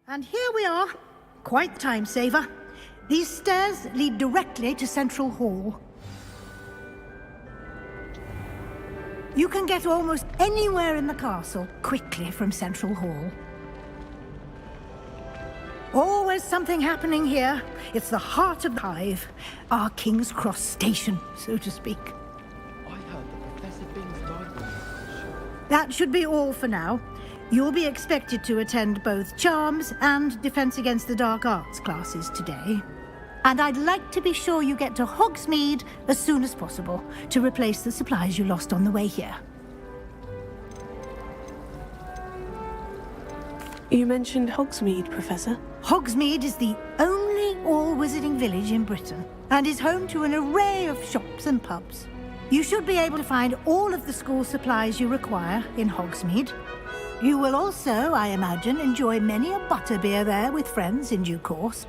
And here we are. Quite time saver. These stairs lead directly to Central Hall. You can get almost anywhere in the castle quickly from Central Hall. Always something happening here. It's the heart of the hive. Our King's Cross station, so to speak. I heard that Professor Bing's died. That should be all for now. You'll be expected to attend both Charms and Defense Against the Dark Arts classes today. And I'd like to be sure you get to Hogsmeade as soon as possible to replace the supplies you lost on the way here. You mentioned Hogsmeade, Professor. Hogsmeade is the only all-wizarding village in Britain and is home to an array of shops and pubs. You should be able to find all of the school supplies you require in Hogsmeade. You will also, I imagine, enjoy many a butterbeer there with friends in due course.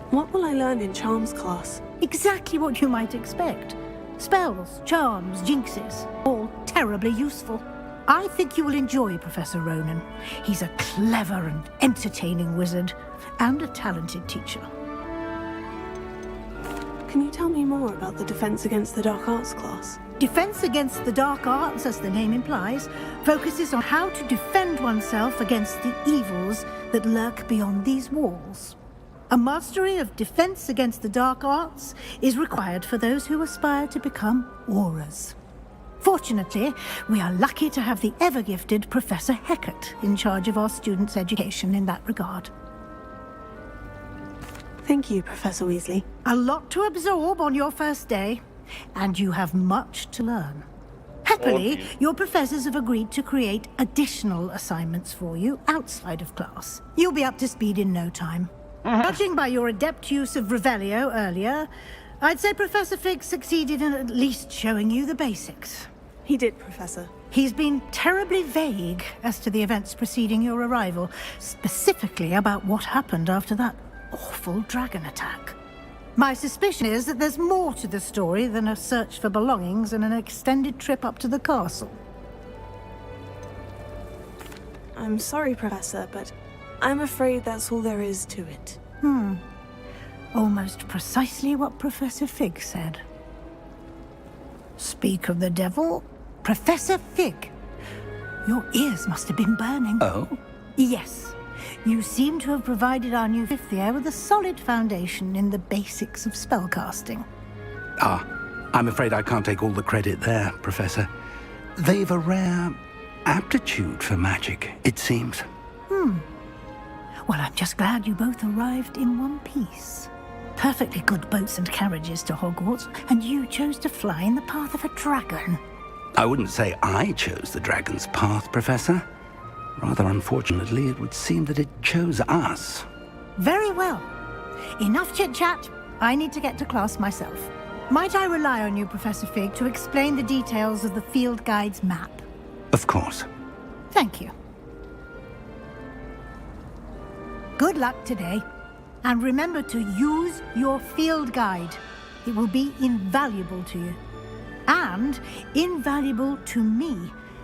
What will I learn in Charms class? Exactly what you might expect. Spells, charms, jinxes, all terribly useful. I think you will enjoy Professor Ronan. He's a clever and entertaining wizard, and a talented teacher. Can you tell me more about the Defense Against the Dark Arts class? Defense Against the Dark Arts, as the name implies, focuses on how to defend oneself against the evils that lurk beyond these walls. A mastery of Defense Against the Dark Arts is required for those who aspire to become Aurors. Fortunately, we are lucky to have the ever-gifted Professor Hecat in charge of our students' education in that regard. Thank you, Professor Weasley. A lot to absorb on your first day, and you have much to learn. Happily, your professors have agreed to create additional assignments for you outside of class. You'll be up to speed in no time. Judging by your adept use of Revelio earlier, I'd say Professor Fig succeeded in at least showing you the basics. He did, Professor. He's been terribly vague as to the events preceding your arrival, specifically about what happened after that awful dragon attack. My suspicion is that there's more to the story than a search for belongings and an extended trip up to the castle. I'm sorry, Professor, but I'm afraid that's all there is to it. Almost precisely what Professor Fig said. Speak of the devil, Professor Fig. Your ears must have been burning. Oh? Yes. You seem to have provided our new fifth year with a solid foundation in the basics of spellcasting. I'm afraid I can't take all the credit there, Professor. They've a rare aptitude for magic, it seems. Well, I'm just glad you both arrived in one piece. Perfectly good boats and carriages to Hogwarts, and you chose to fly in the path of a dragon. I wouldn't say I chose the dragon's path, Professor. Rather unfortunately, it would seem that it chose us. Very well. Enough chit-chat. I need to get to class myself. Might I rely on you, Professor Fig, to explain the details of the field guide's map? Of course. Thank you. Good luck today. And remember to use your field guide. It will be invaluable to you. And invaluable to me,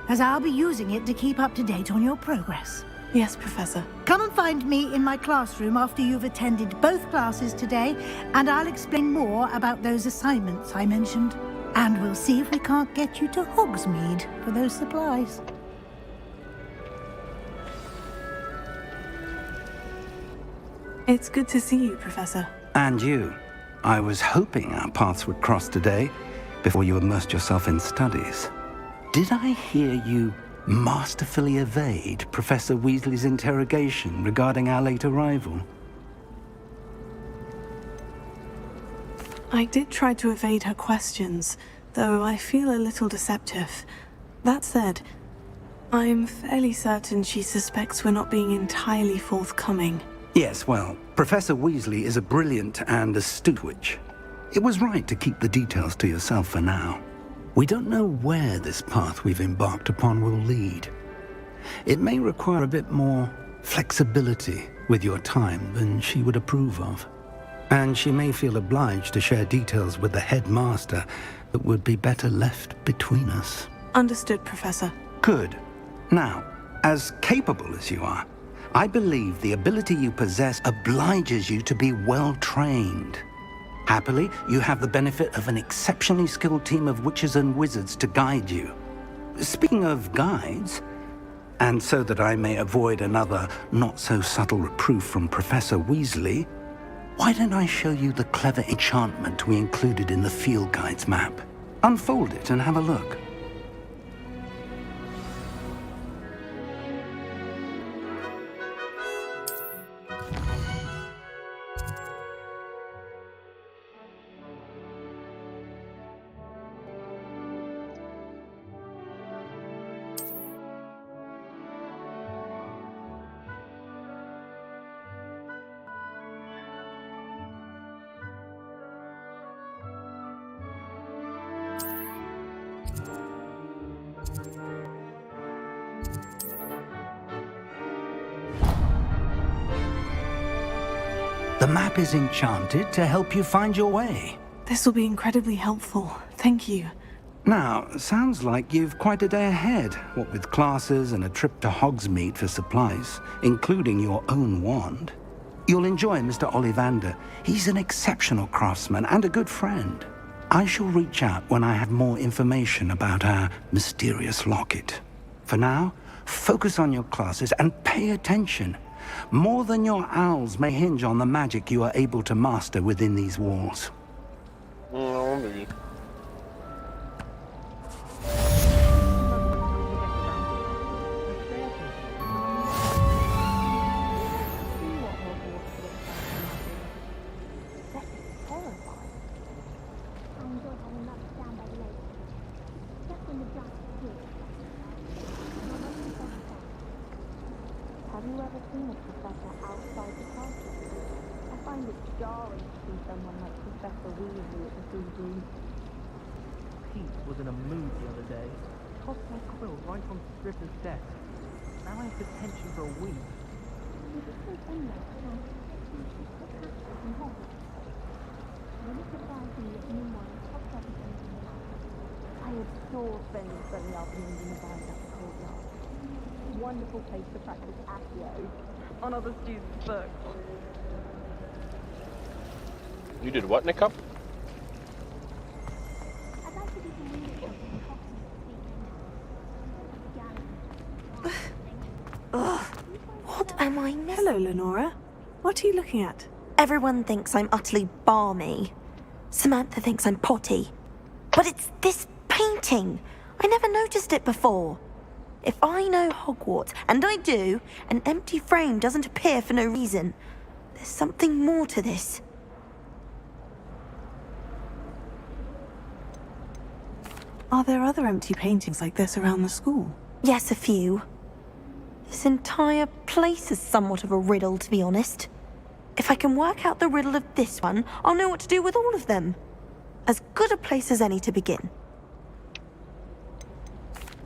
as I'll be using it to keep up to date on your progress. Yes, Professor. Come and find me in my classroom after you've attended both classes today, and I'll explain more about those assignments I mentioned. And we'll see if we can't get you to Hogsmeade for those supplies. It's good to see you, Professor. And you. I was hoping our paths would cross today, before you immersed yourself in studies. Did I hear you masterfully evade Professor Weasley's interrogation regarding our late arrival? I did try to evade her questions, though I feel a little deceptive. That said, I'm fairly certain she suspects we're not being entirely forthcoming. Yes, well, Professor Weasley is a brilliant and astute witch. It was right to keep the details to yourself for now. We don't know where this path we've embarked upon will lead. It may require a bit more flexibility with your time than she would approve of. And she may feel obliged to share details with the headmaster that would be better left between us. Understood, Professor. Good. Now, As capable as you are, I believe the ability you possess obliges you to be well trained. Happily, you have the benefit of an exceptionally skilled team of witches and wizards to guide you. Speaking of guides, and so that I may avoid another not-so-subtle reproof from Professor Weasley, why don't I show you the clever enchantment we included in the field guide's map? Unfold it and have a look. The map is enchanted to help you find your way. This will be incredibly helpful. Thank you. Now, sounds like you've quite a day ahead, what with classes and a trip to Hogsmeade for supplies, including your own wand. You'll enjoy Mr. Ollivander. He's an exceptional craftsman and a good friend. I shall reach out when I have more information about our mysterious locket. For now, focus on your classes and pay attention. More than your owls may hinge on the magic you are able to master within these walls. Me. Have you ever seen a professor outside the classroom? I find it jarring to see someone like Professor Weasley at the CD. Pete was in a mood the other day. Tossed my quill right on Scrivener's desk. Now I have detention for a week. You just think anyway, and home. When it surprised me that anyone popped up with anything like I adore spending sunny afternoons in the vines at the courtyard. Wonderful place to practice accio on other students' books. You did what in a cup? I'd like to do some reading in Hogsmeade this weekend. What am I missing? Hello, Lenora. What are you looking at? Everyone thinks I'm utterly balmy. Samantha thinks I'm potty. But it's this painting. I never noticed it before. If I know Hogwarts, and I do, an empty frame doesn't appear for no reason. There's something more to this. Are there other empty paintings like this around the school? Yes, a few. This entire place is somewhat of a riddle, to be honest. If I can work out the riddle of this one, I'll know what to do with all of them. As good a place as any to begin.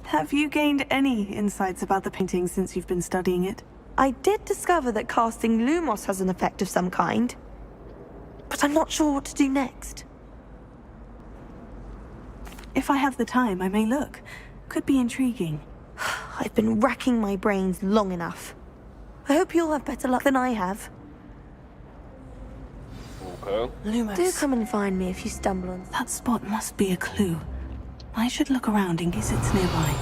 Have you gained any insights about the painting since you've been studying it? I did discover that casting Lumos has an effect of some kind. But I'm not sure what to do next. If I have the time, I may look. Could be intriguing. I've been racking my brains long enough. I hope you'll have better luck than I have. Okay. Lumos. Do come and find me if you stumble on... That spot must be a clue. I should look around in case it's nearby.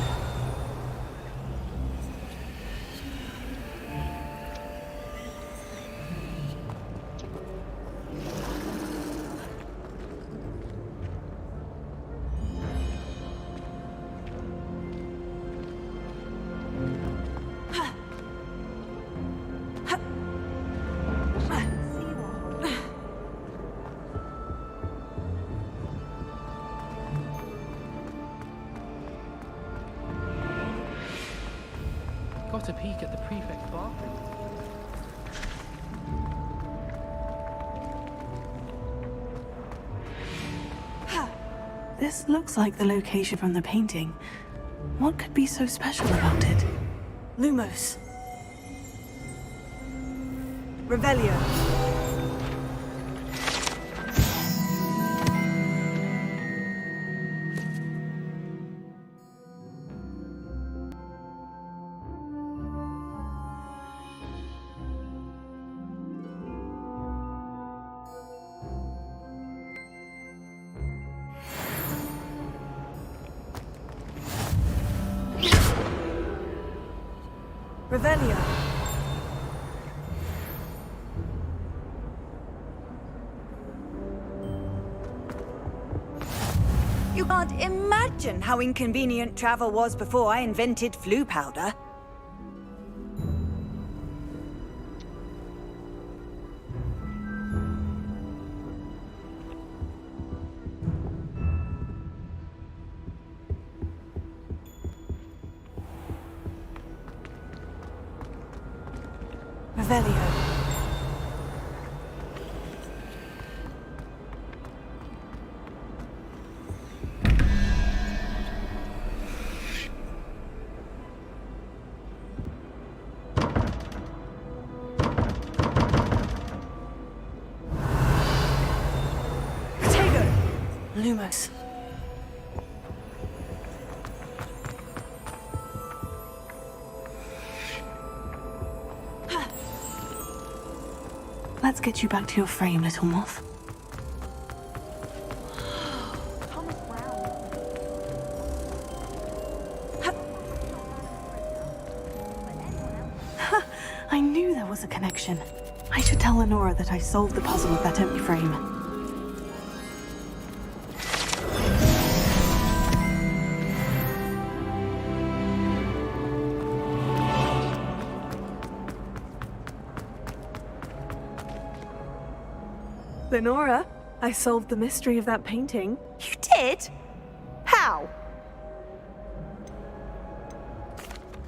Got a peek at the prefect's bathroom. This looks like the location from the painting. What could be so special about it? Lumos. Revelio. Revelio. You can't imagine how inconvenient travel was before I invented flu powder. Revelio. Lumos. Let's get you back to your frame, little moth. I knew there was a connection. I should tell Lenora that I solved the puzzle of that empty frame. Lenora, I solved the mystery of that painting. You did? How?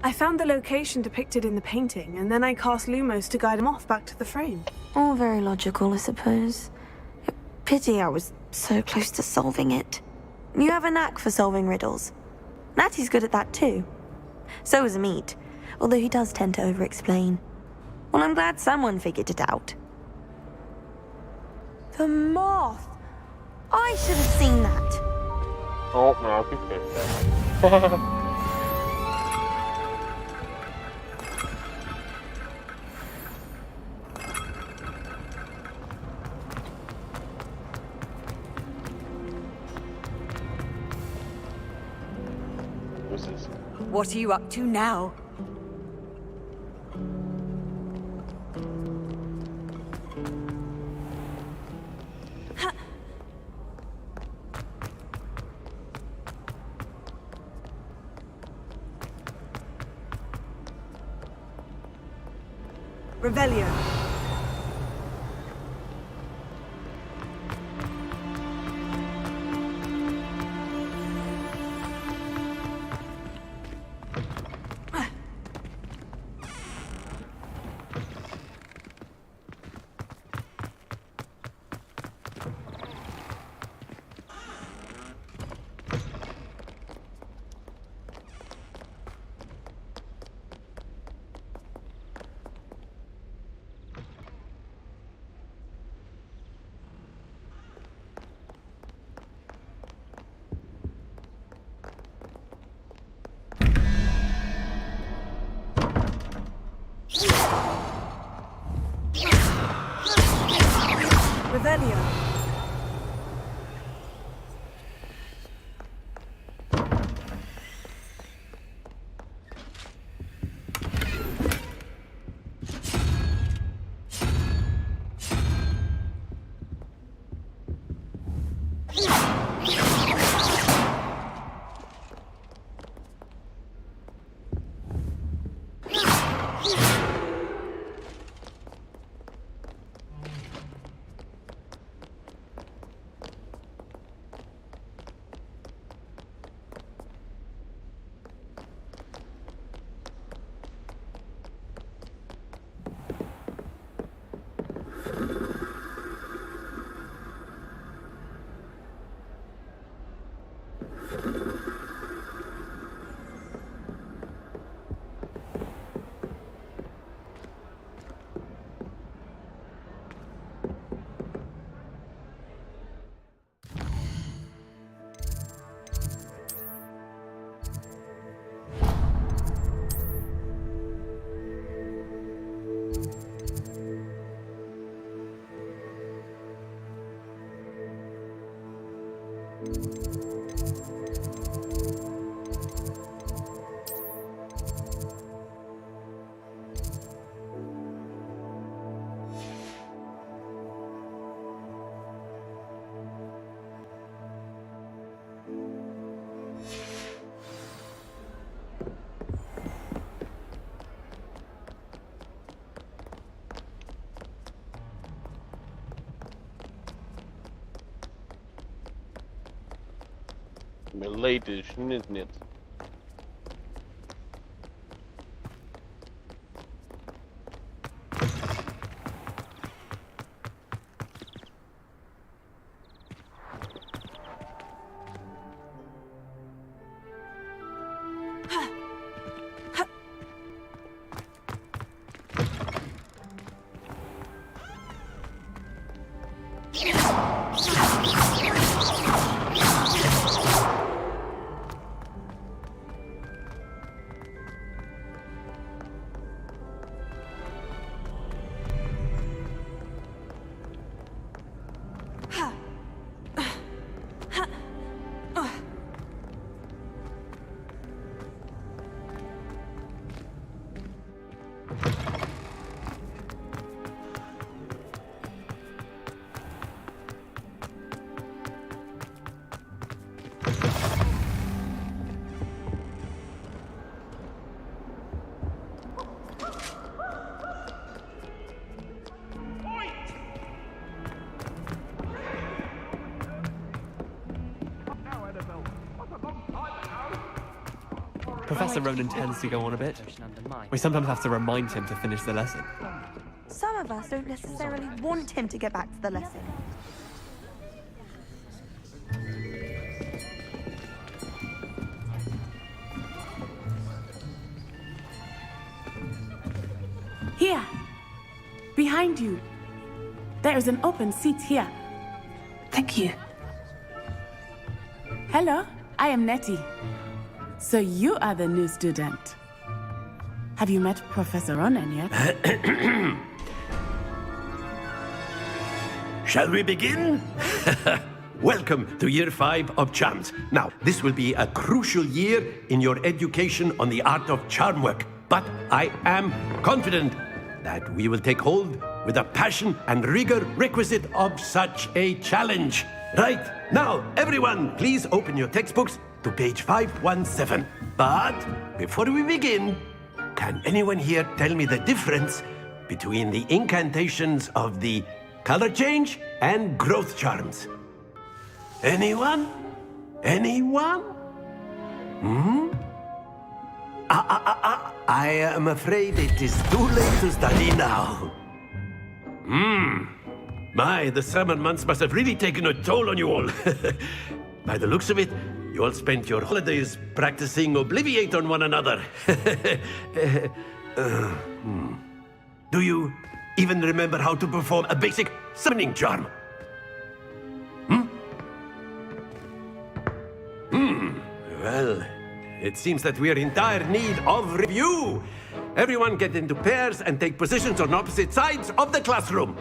I found the location depicted in the painting, and then I cast Lumos to guide him off back to the frame. All very logical, I suppose. Pity I was so close to solving it. You have a knack for solving riddles. Natty's good at that too. So is Meat, although he does tend to over-explain. Well, I'm glad someone figured it out. The moth! I should have seen that. Oh, no, I can fix that. What's this? What are you up to now? Revelio. Revelio. Milady Schnitznitt. Professor Ronan tends to go on a bit. We sometimes have to remind him to finish the lesson. Some of us don't necessarily want him to get back to the lesson. Here! Behind you! There is an open seat here. Thank you. Hello, I am Nettie. So you are the new student. Have you met Professor Ronan yet? Shall we begin? Welcome to Year 5 of Charms. Now, this will be a crucial year in your education on the art of charm work. But I am confident that we will take hold with the passion and rigor requisite of such a challenge. Right, now, everyone, please open your textbooks to page 517. But before we begin, can anyone here tell me the difference between the incantations of the color change and growth charms? Anyone? Anyone? I am afraid it is too late to study now. My, the summer months must have really taken a toll on you all. By the looks of it, you all spent your holidays practicing Obliviate on one another. Do you even remember how to perform a basic summoning charm? Well, it seems that we are in dire need of review. Everyone get into pairs and take positions on opposite sides of the classroom.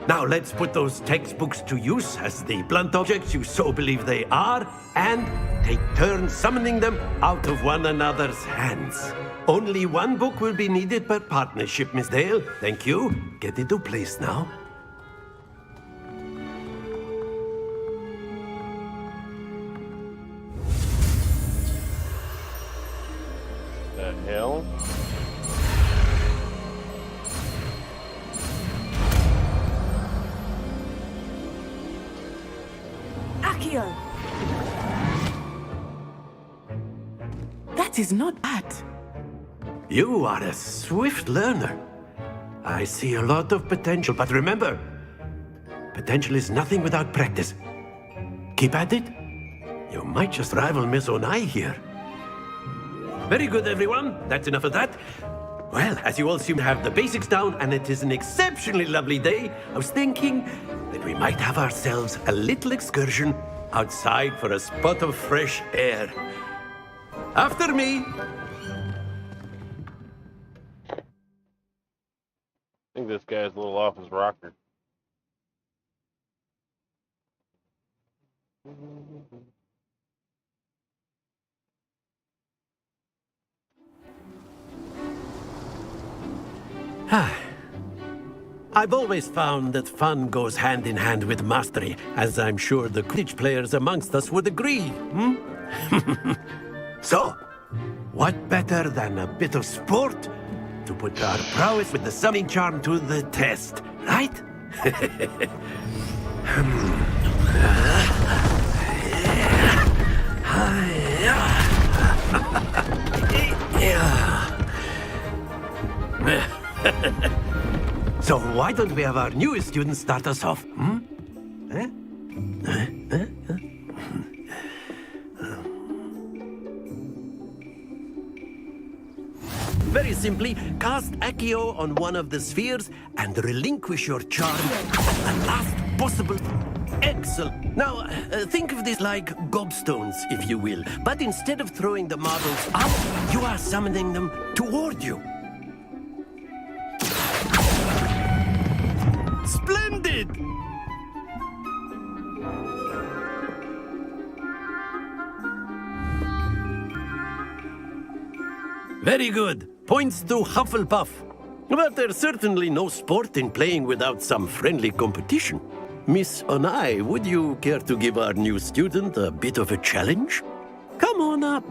Now let's put those textbooks to use as the blunt objects you so believe they are, and take turns summoning them out of one another's hands. Only one book will be needed per partnership, Miss Dale. Thank you. Get into place now. The hell? Akio! That is not bad. You are a swift learner. I see a lot of potential, but remember, potential is nothing without practice. Keep at it. You might just rival Miss Onai here. Very good, everyone. That's enough of that. Well, as you all seem to have the basics down, and it is an exceptionally lovely day, I was thinking that we might have ourselves a little excursion outside for a spot of fresh air. After me. I think this guy's a little off his rocker. I've always found that fun goes hand in hand with mastery, as I'm sure the Quidditch players amongst us would agree. So, what better than a bit of sport to put our prowess with the summoning charm to the test, right? So why don't we have our newest student start us off? Eh? Very simply, cast Accio on one of the spheres and relinquish your charm at the last possible. Excellent. Now, think of this like gobstones, if you will. But instead of throwing the marbles out, you are summoning them toward you. Splendid! Very good. Points to Hufflepuff. But there's certainly no sport in playing without some friendly competition. Miss Onai, would you care to give our new student a bit of a challenge? Come on up.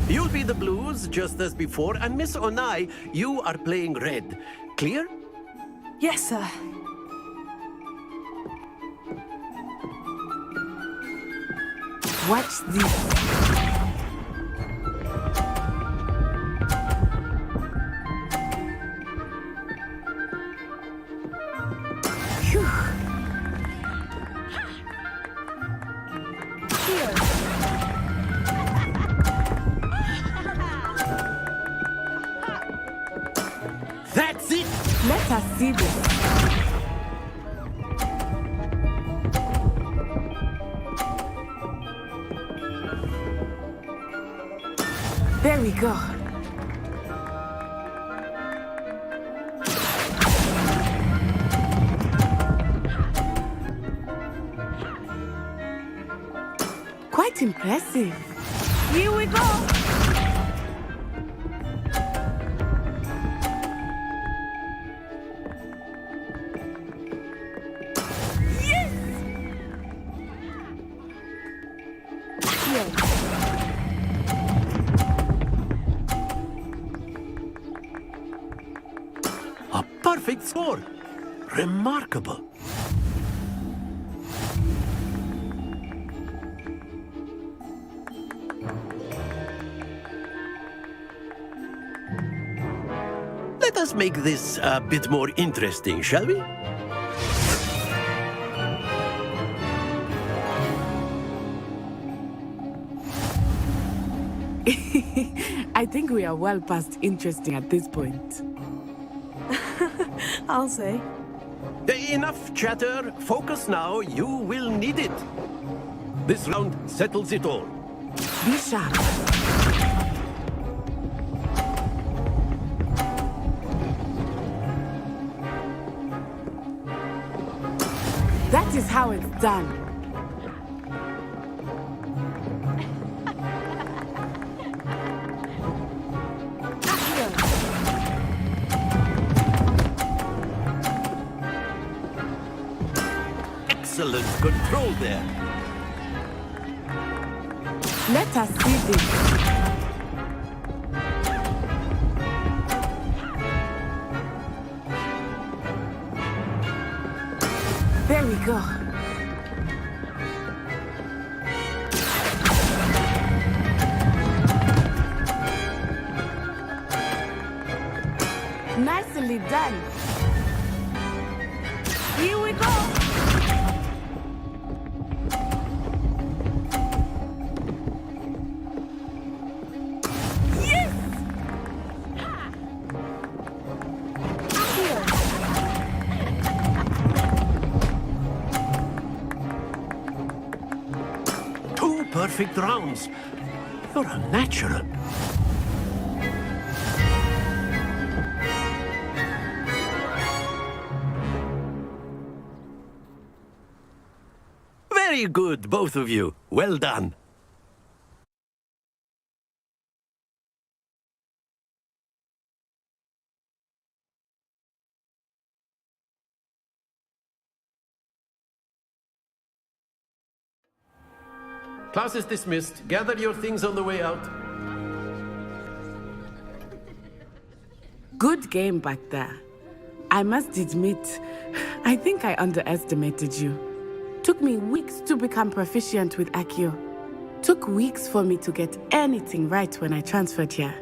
You'll be the blues, just as before, and Miss Onai, you are playing red. Clear? Yes, sir. Watch this. That's it! Let us see this. There we go. Quite impressive. Here we go. A perfect score. Remarkable. Let us make this a bit more interesting, shall we? I think we are well past interesting at this point. I'll say. Enough chatter. Focus now. You will need it. This round settles it all. Be sharp. That is how it's done. Excellent control there. Let us see this. There we go. Nicely done. Here we go. Perfect rounds. You're a natural. Very good, both of you. Well done. Class is dismissed. Gather your things on the way out. Good game back there. I must admit, I think I underestimated you. Took me weeks to become proficient with Accio. Took weeks for me to get anything right when I transferred here.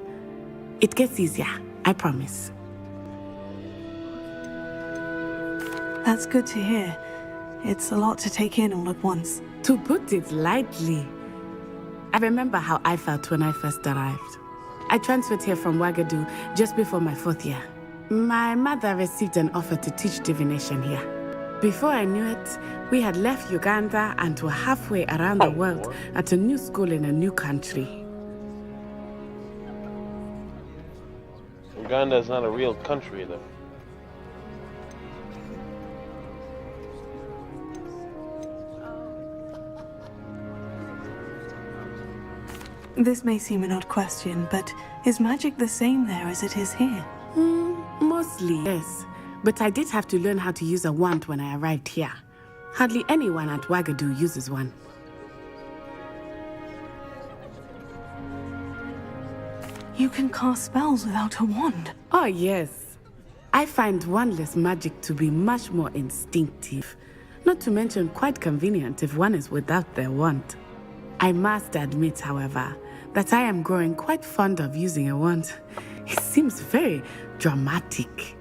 It gets easier, I promise. That's good to hear. It's a lot to take in all at once. To put it lightly, I remember how I felt when I first arrived. I transferred here from Ouagadougou just before my 4th year. My mother received an offer to teach divination here. Before I knew it, we had left Uganda and were halfway around the world at a new school in a new country. Uganda is not a real country, though. This may seem an odd question, but is magic the same there as it is here? Mostly, yes. But I did have to learn how to use a wand when I arrived here. Hardly anyone at Ouagadougou uses one. You can cast spells without a wand? Oh, yes. I find wandless magic to be much more instinctive. Not to mention quite convenient if one is without their wand. I must admit, however, that I am growing quite fond of using a wand. It seems very dramatic.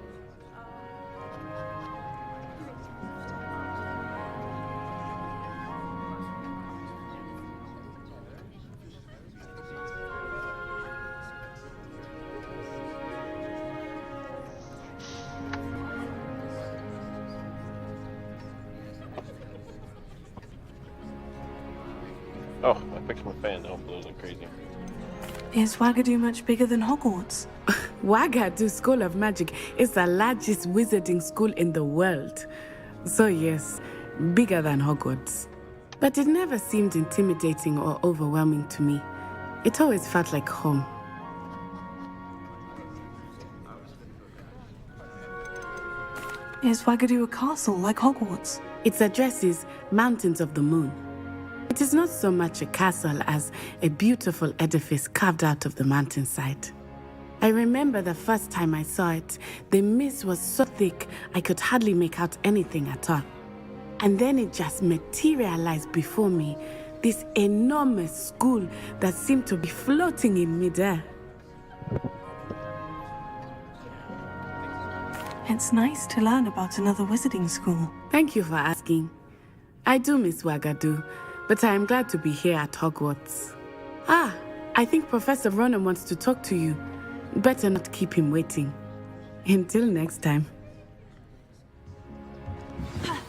Oh, I fixed my fan. Hopefully it wasn't crazy. Is Ouagadougou much bigger than Hogwarts? Ouagadougou School of Magic is the largest wizarding school in the world. So yes, bigger than Hogwarts. But it never seemed intimidating or overwhelming to me. It always felt like home. Is Ouagadougou a castle like Hogwarts? Its address is Mountains of the Moon. It is not so much a castle as a beautiful edifice carved out of the mountainside. I remember the first time I saw it, the mist was so thick I could hardly make out anything at all. And then it just materialized before me, this enormous school that seemed to be floating in midair. It's nice to learn about another wizarding school. Thank you for asking. I do miss Ouagadougou, but I am glad to be here at Hogwarts. Ah, I think Professor Ronan wants to talk to you. Better not keep him waiting. Until next time.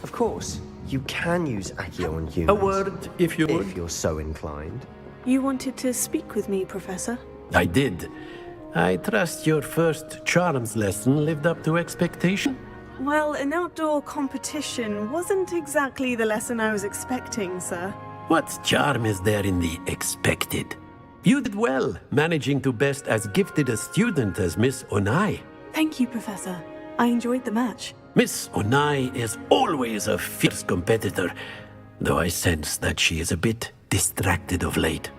Of course, you can use Accio on humans. A word, if you would. If you're so inclined. You wanted to speak with me, Professor? I did. I trust your first charms lesson lived up to expectation? Well, an outdoor competition wasn't exactly the lesson I was expecting, sir. What charm is there in the expected? You did well, managing to best as gifted a student as Miss Onai. Thank you, Professor. I enjoyed the match. Miss Onai is always a fierce competitor, though I sense that she is a bit distracted of late.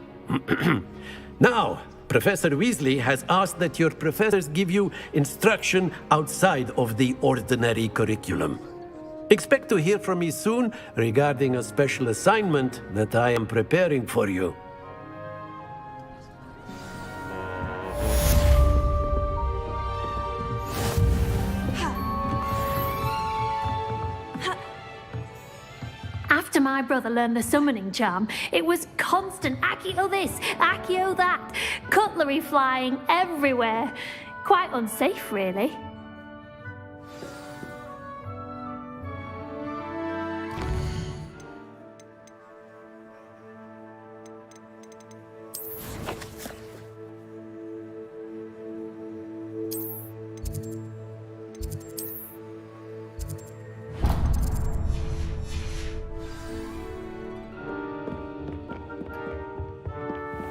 Now, Professor Weasley has asked that your professors give you instruction outside of the ordinary curriculum. Expect to hear from me soon regarding a special assignment that I am preparing for you. After my brother learned the summoning charm, it was constant Accio this, Accio that, cutlery flying everywhere. Quite unsafe, really.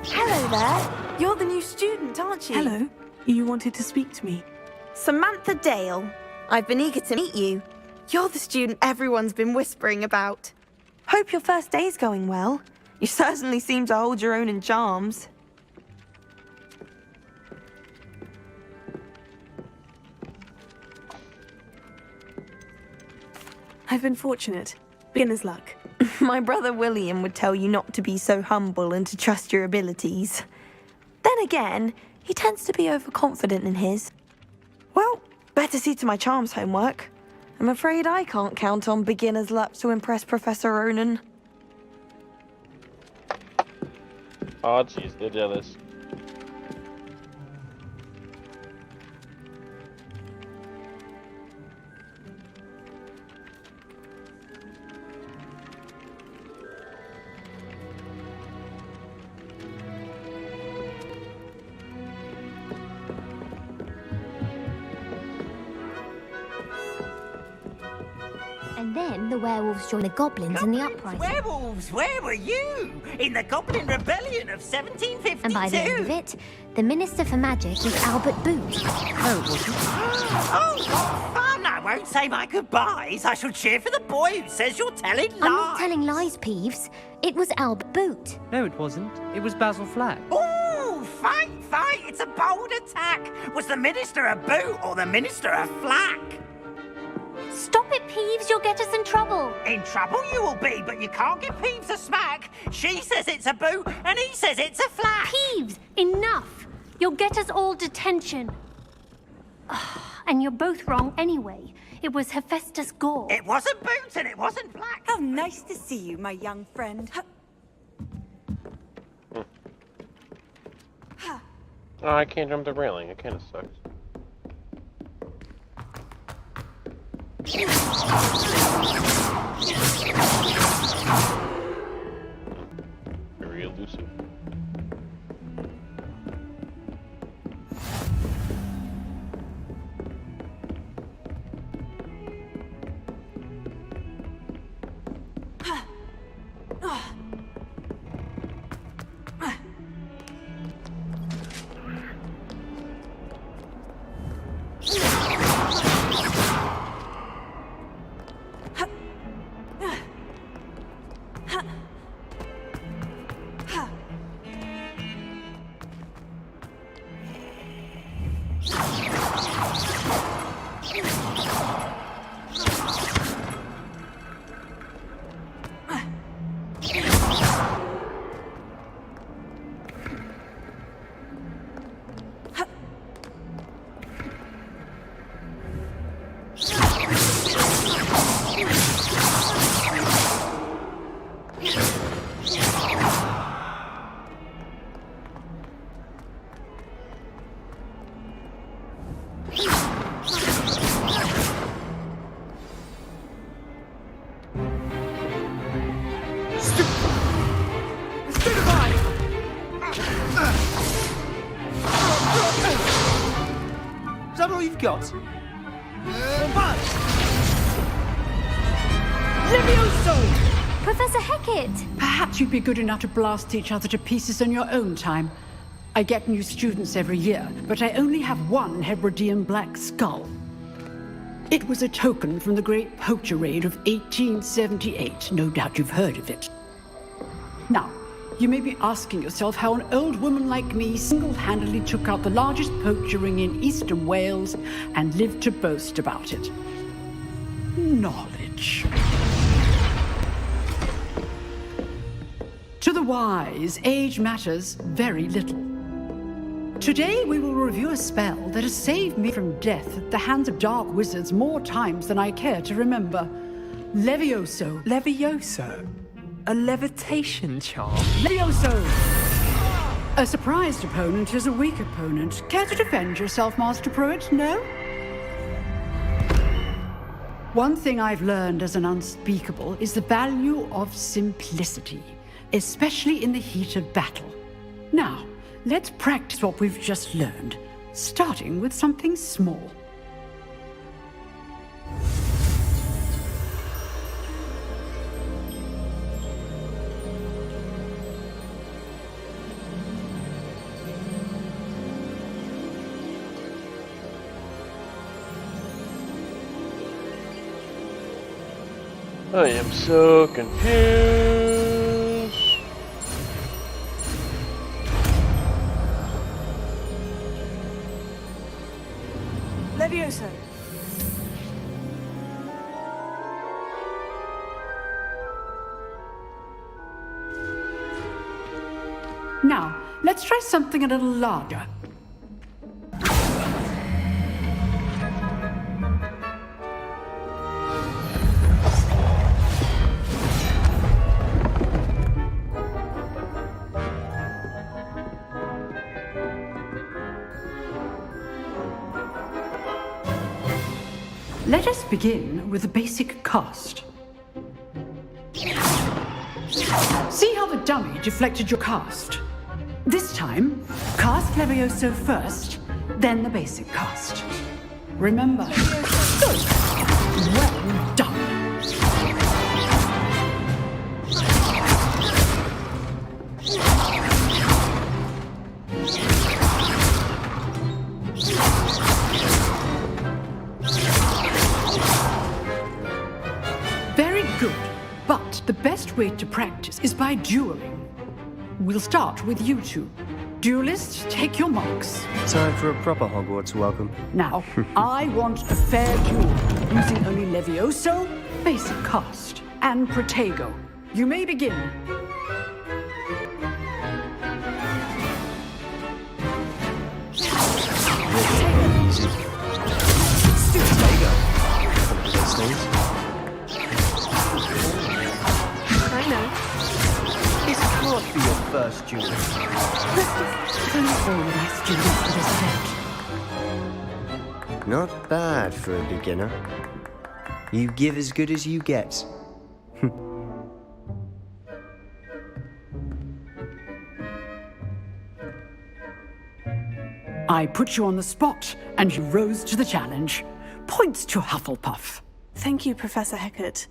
Hello there. You're the new student, aren't you? Hello. You wanted to speak to me? Samantha Dale. I've been eager to meet you. You're the student everyone's been whispering about. Hope your first day's going well. You certainly seem to hold your own in charms. I've been fortunate. Beginner's luck. My brother William would tell you not to be so humble and to trust your abilities. Then again, he tends to be overconfident in his. Well, better see to my charms homework. I'm afraid I can't count on beginner's luck to impress Professor Ronan. Oh, jeez, they're jealous. And then the werewolves joined the goblins in the uprising. Werewolves, where were you? In the Goblin Rebellion of 1752? And by the end of it, the Minister for Magic was Albert Boot. Oh, what fun! I won't say my goodbyes. I shall cheer for the boy who says you're telling lies. I'm not telling lies, Peeves. It was Albert Boot. No, it wasn't. It was Basil Flack. Ooh, fight! It's a bold attack. Was the Minister a boot or the Minister a flack? Stop it, Peeves. You'll get us in trouble. In trouble you will be, but you can't give Peeves a smack. She says it's a boot, and he says it's a flack. Peeves, enough. You'll get us all detention. And you're both wrong anyway. It was Hephaestus Gore. It wasn't boot and it wasn't black. How nice to see you, my young friend. Oh, I can't jump the railing. It kind of sucks. Very elusive. Is that all you've got? Levioso! Professor Hecat! Perhaps you'd be good enough to blast each other to pieces in your own time. I get new students every year, but I only have one Hebridean black skull. It was a token from the Great Poacher Raid of 1878. No doubt you've heard of it. Now, you may be asking yourself how an old woman like me single-handedly took out the largest poacher ring in eastern Wales and lived to boast about it. Knowledge. To the wise, age matters very little. Today we will review a spell that has saved me from death at the hands of dark wizards more times than I care to remember. Levioso. Levioso? A levitation charm? Levioso! A surprised opponent is a weak opponent. Care to defend yourself, Master Pruitt? No? One thing I've learned as an unspeakable is the value of simplicity, especially in the heat of battle. Now, let's practice what we've just learned, starting with something small. I am so confused. Levioso. try something a little larger. Let us begin with the basic cast. See how the dummy deflected your cast? This time, cast Levioso first, then the basic cast. Remember, good. Well done. Very good, but the best way to practice is by dueling. We'll start with you two. Duelists, take your marks. Time for a proper Hogwarts welcome. Now, I want a fair duel, using only Levioso, basic cast, and Protego. You may begin. I know. This can't be your first duel. Only all of my students for this event. Not bad for a beginner. You give as good as you get. I put you on the spot, and you rose to the challenge. Points to Hufflepuff. Thank you, Professor Hecat.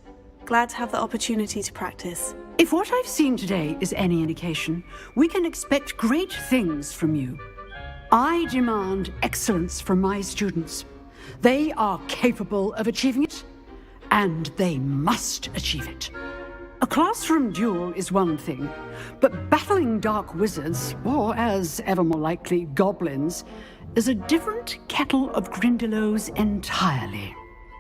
Glad to have the opportunity to practice. If what I've seen today is any indication, we can expect great things from you. I demand excellence from my students. They are capable of achieving it, and they must achieve it. A classroom duel is one thing, but battling dark wizards, or as ever more likely, goblins, is a different kettle of Grindylows entirely.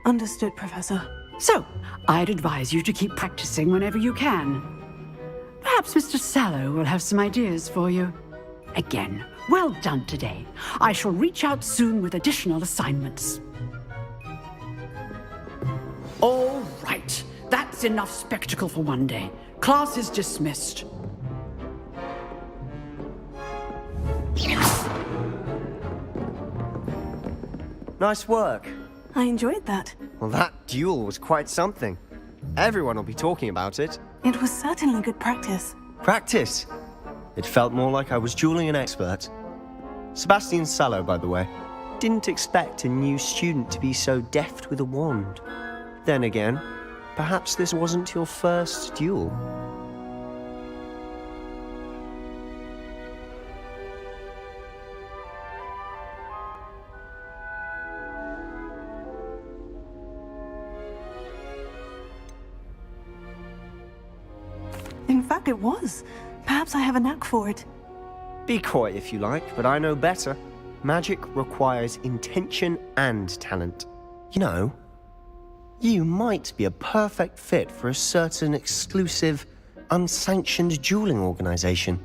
Understood, Professor. So, I'd advise you to keep practicing whenever you can. Perhaps Mr. Sallow will have some ideas for you. Again, well done today. I shall reach out soon with additional assignments. All right. That's enough spectacle for one day. Class is dismissed. Nice work. I enjoyed that. Well, that duel was quite something. Everyone will be talking about it. It was certainly good practice. Practice? It felt more like I was dueling an expert. Sebastian Sallow, by the way. Didn't expect a new student to be so deft with a wand. Then again, perhaps this wasn't your first duel. In fact, it was. Perhaps I have a knack for it. Be coy if you like, but I know better. Magic requires intention and talent. You know, you might be a perfect fit for a certain exclusive, unsanctioned dueling organization.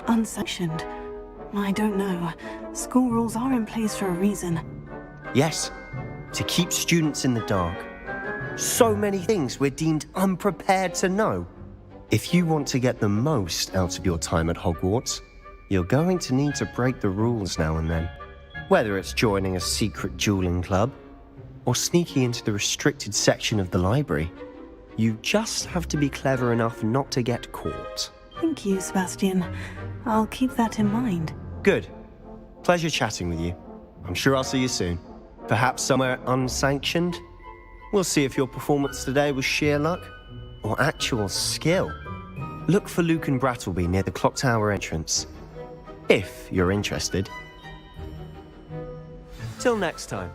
Unsanctioned? I don't know. School rules are in place for a reason. Yes, to keep students in the dark. So many things we're deemed unprepared to know. If you want to get the most out of your time at Hogwarts, you're going to need to break the rules now and then. Whether it's joining a secret dueling club, or sneaking into the restricted section of the library, you just have to be clever enough not to get caught. Thank you, Sebastian. I'll keep that in mind. Good. Pleasure chatting with you. I'm sure I'll see you soon. Perhaps somewhere unsanctioned? We'll see if your performance today was sheer luck or actual skill. Look for Luke and Brattleby near the clock tower entrance, if you're interested. Till next time.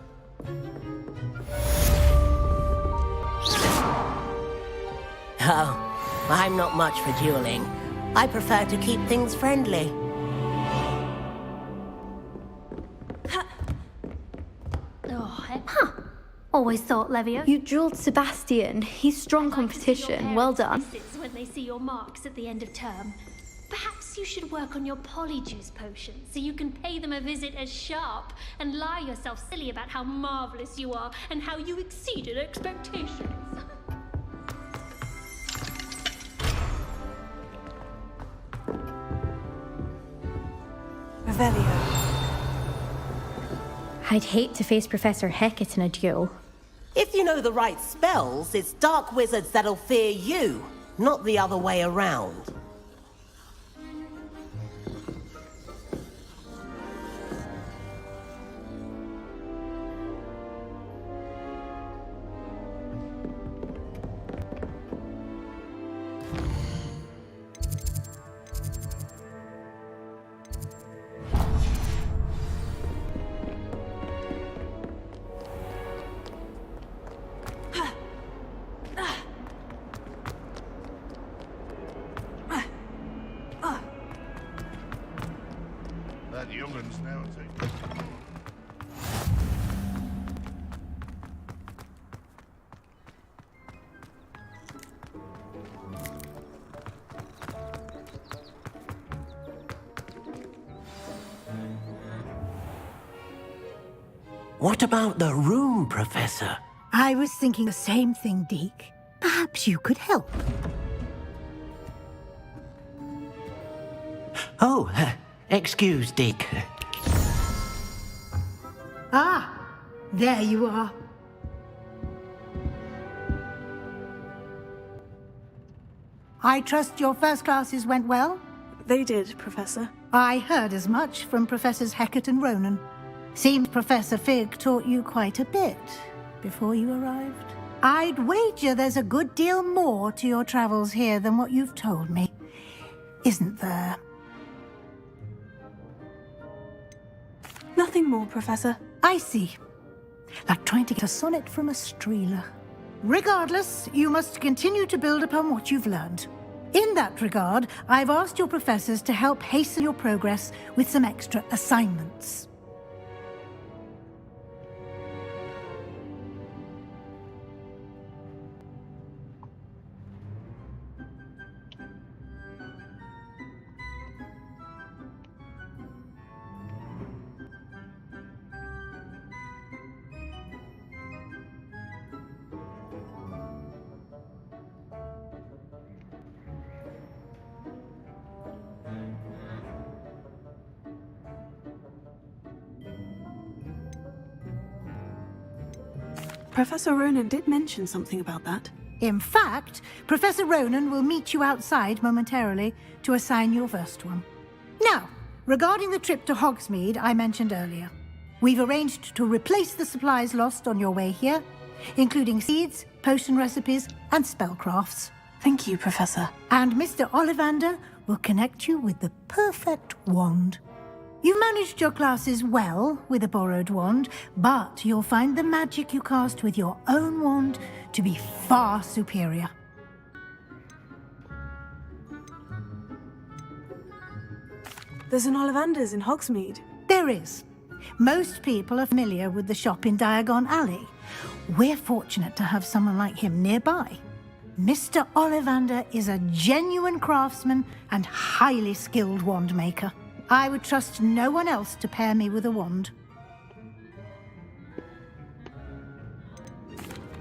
Oh, I'm not much for dueling. I prefer to keep things friendly. Huh. Always thought, Levio. You drilled Sebastian. He's strong competition. Well done. When they see your marks at the end of term. Perhaps you should work on your polyjuice potion so you can pay them a visit as sharp and lie yourself silly about how marvelous you are and how you exceeded expectations. Revelio. I'd hate to face Professor Hecat in a duel. If you know the right spells, it's dark wizards that'll fear you, not the other way around. That youngun's now taking. What about the room, Professor? I was thinking the same thing, Deke. Perhaps you could help. Oh, excuse, Dick. Ah, there you are. I trust your first classes went well? They did, Professor. I heard as much from Professors Hecat and Ronan. Seems Professor Fig taught you quite a bit before you arrived. I'd wager there's a good deal more to your travels here than what you've told me. Isn't there? Nothing more, Professor. I see. Like trying to get a sonnet from a streeler. Regardless, you must continue to build upon what you've learned. In that regard, I've asked your professors to help hasten your progress with some extra assignments. Professor Ronan did mention something about that. In fact, Professor Ronan will meet you outside momentarily to assign your first one. Now, regarding the trip to Hogsmeade I mentioned earlier, we've arranged to replace the supplies lost on your way here, including seeds, potion recipes, and spellcrafts. Thank you, Professor. And Mr. Ollivander will connect you with the perfect wand. You've managed your classes well with a borrowed wand, but you'll find the magic you cast with your own wand to be far superior. There's an Ollivander's in Hogsmeade. There is. Most people are familiar with the shop in Diagon Alley. We're fortunate to have someone like him nearby. Mr. Ollivander is a genuine craftsman and highly skilled wand maker. I would trust no one else to pair me with a wand.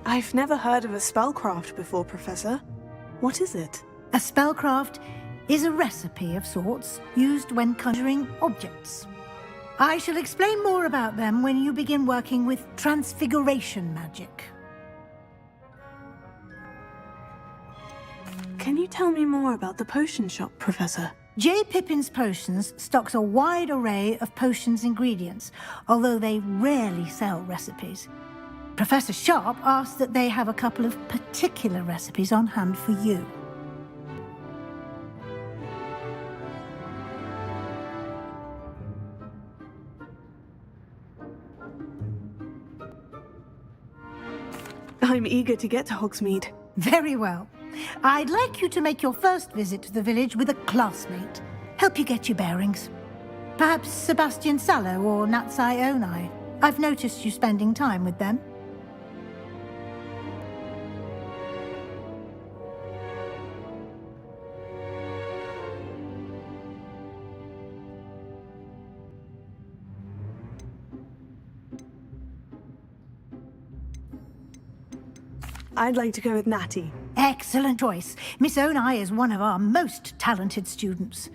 I've never heard of a spellcraft before, Professor. What is it? A spellcraft is a recipe of sorts used when conjuring objects. I shall explain more about them when you begin working with transfiguration magic. Can you tell me more about the potion shop, Professor? J. Pippin's Potions stocks a wide array of potions ingredients, although they rarely sell recipes. Professor Sharp asked that they have a couple of particular recipes on hand for you. I'm eager to get to Hogsmeade. Very well. I'd like you to make your first visit to the village with a classmate. Help you get your bearings. Perhaps Sebastian Sallow or Natsai Onai. I've noticed you spending time with them. I'd like to go with Natty. Excellent choice. Miss Onai is one of our most talented students.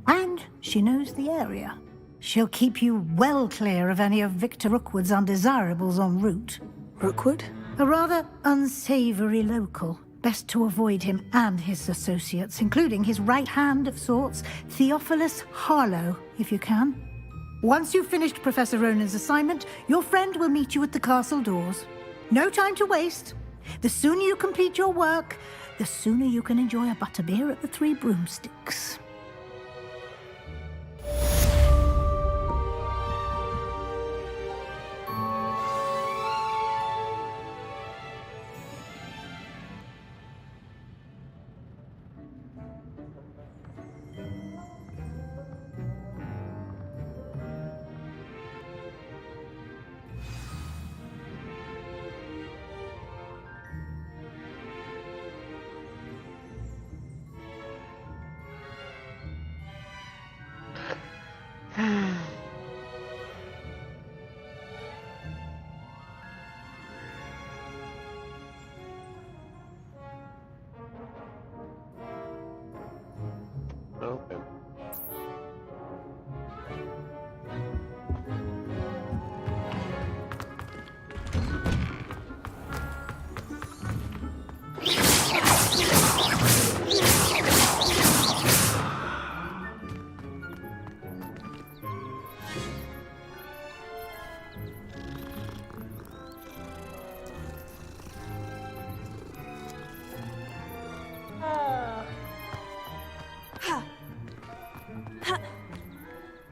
And she knows the area. She'll keep you well clear of any of Victor Rookwood's undesirables en route. Rookwood? A rather unsavory local. Best to avoid him and his associates, including his right hand of sorts, Theophilus Harlow, if you can. Once you've finished Professor Ronan's assignment, your friend will meet you at the castle doors. No time to waste. The sooner you complete your work, the sooner you can enjoy a butterbeer at the Three Broomsticks. Okay.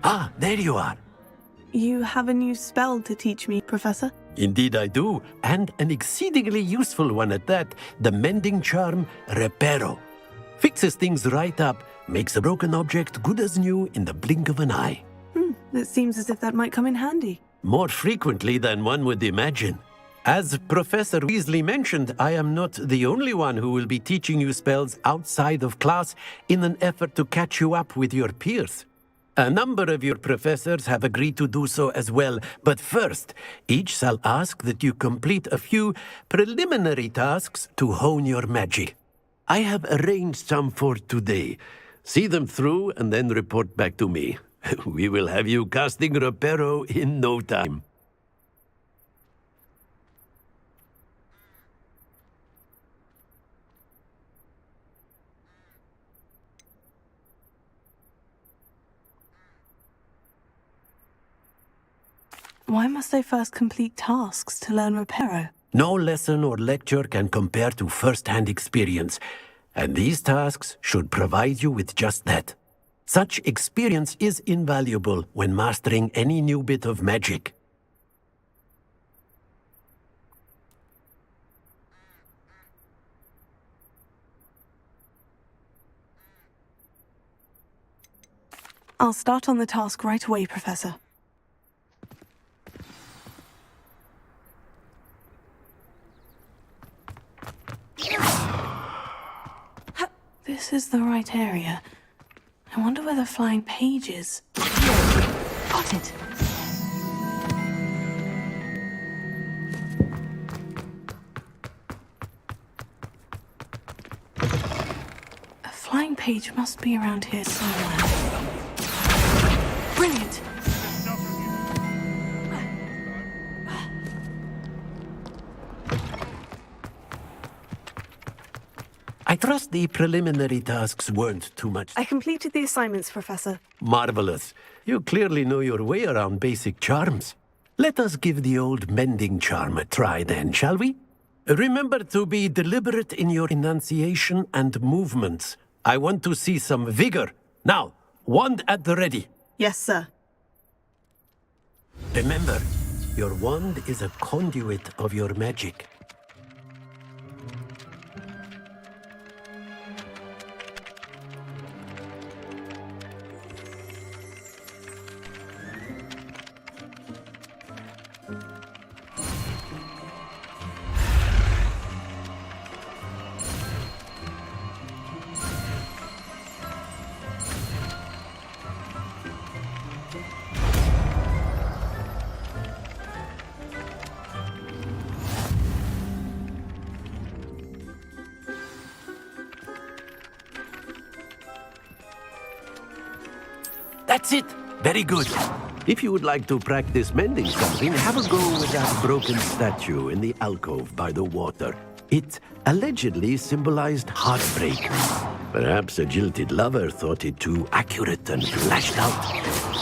Ah, there you are. You have a new spell to teach me, Professor? Indeed I do, and an exceedingly useful one at that, the mending charm Reparo. Fixes things right up, makes a broken object good as new in the blink of an eye. It seems as if that might come in handy. More frequently than one would imagine. As Professor Weasley mentioned, I am not the only one who will be teaching you spells outside of class in an effort to catch you up with your peers. A number of your professors have agreed to do so as well, but first, each shall ask that you complete a few preliminary tasks to hone your magic. I have arranged some for today. See them through and then report back to me. We will have you casting Reparo in no time. Why must I first complete tasks to learn Reparo? No lesson or lecture can compare to first-hand experience, and these tasks should provide you with just that. Such experience is invaluable when mastering any new bit of magic. I'll start on the task right away, Professor. This is the right area. I wonder where the flying page is. Got it. A flying page must be around here somewhere. Brilliant! I trust the preliminary tasks weren't too much. I completed the assignments, Professor. Marvelous. You clearly know your way around basic charms. Let us give the old mending charm a try then, shall we? Remember to be deliberate in your enunciation and movements. I want to see some vigor. Now, wand at the ready. Yes, sir. Remember, your wand is a conduit of your magic. That's it. Very good. If you would like to practice mending something, have a go with that broken statue in the alcove by the water. It allegedly symbolized heartbreak. Perhaps a jilted lover thought it too accurate and lashed out.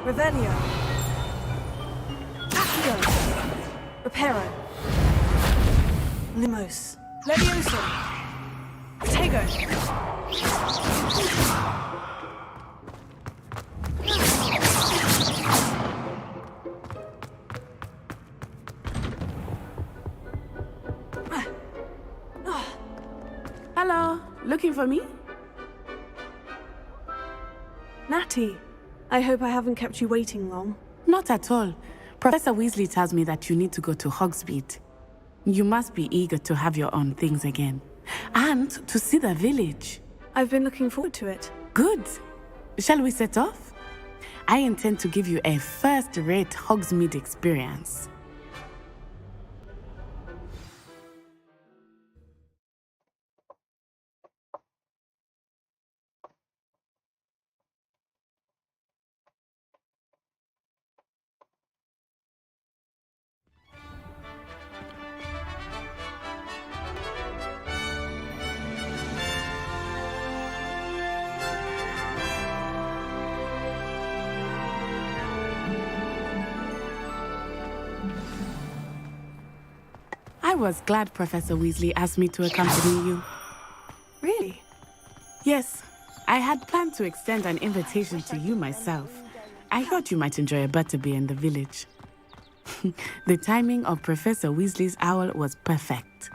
Revelio. Accio. Reparo. Limos. Levioso. Tego. Hello, looking for me? Natty, I hope I haven't kept you waiting long. Not at all. Professor Weasley tells me that you need to go to Hogsmeade. You must be eager to have your own things again. And to see the village. I've been looking forward to it. Good. Shall we set off? I intend to give you a first-rate Hogsmeade experience. I was glad Professor Weasley asked me to accompany you. Really? Yes. I had planned to extend an invitation to you myself. I thought you might enjoy a butterbeer in the village. The timing of Professor Weasley's owl was perfect.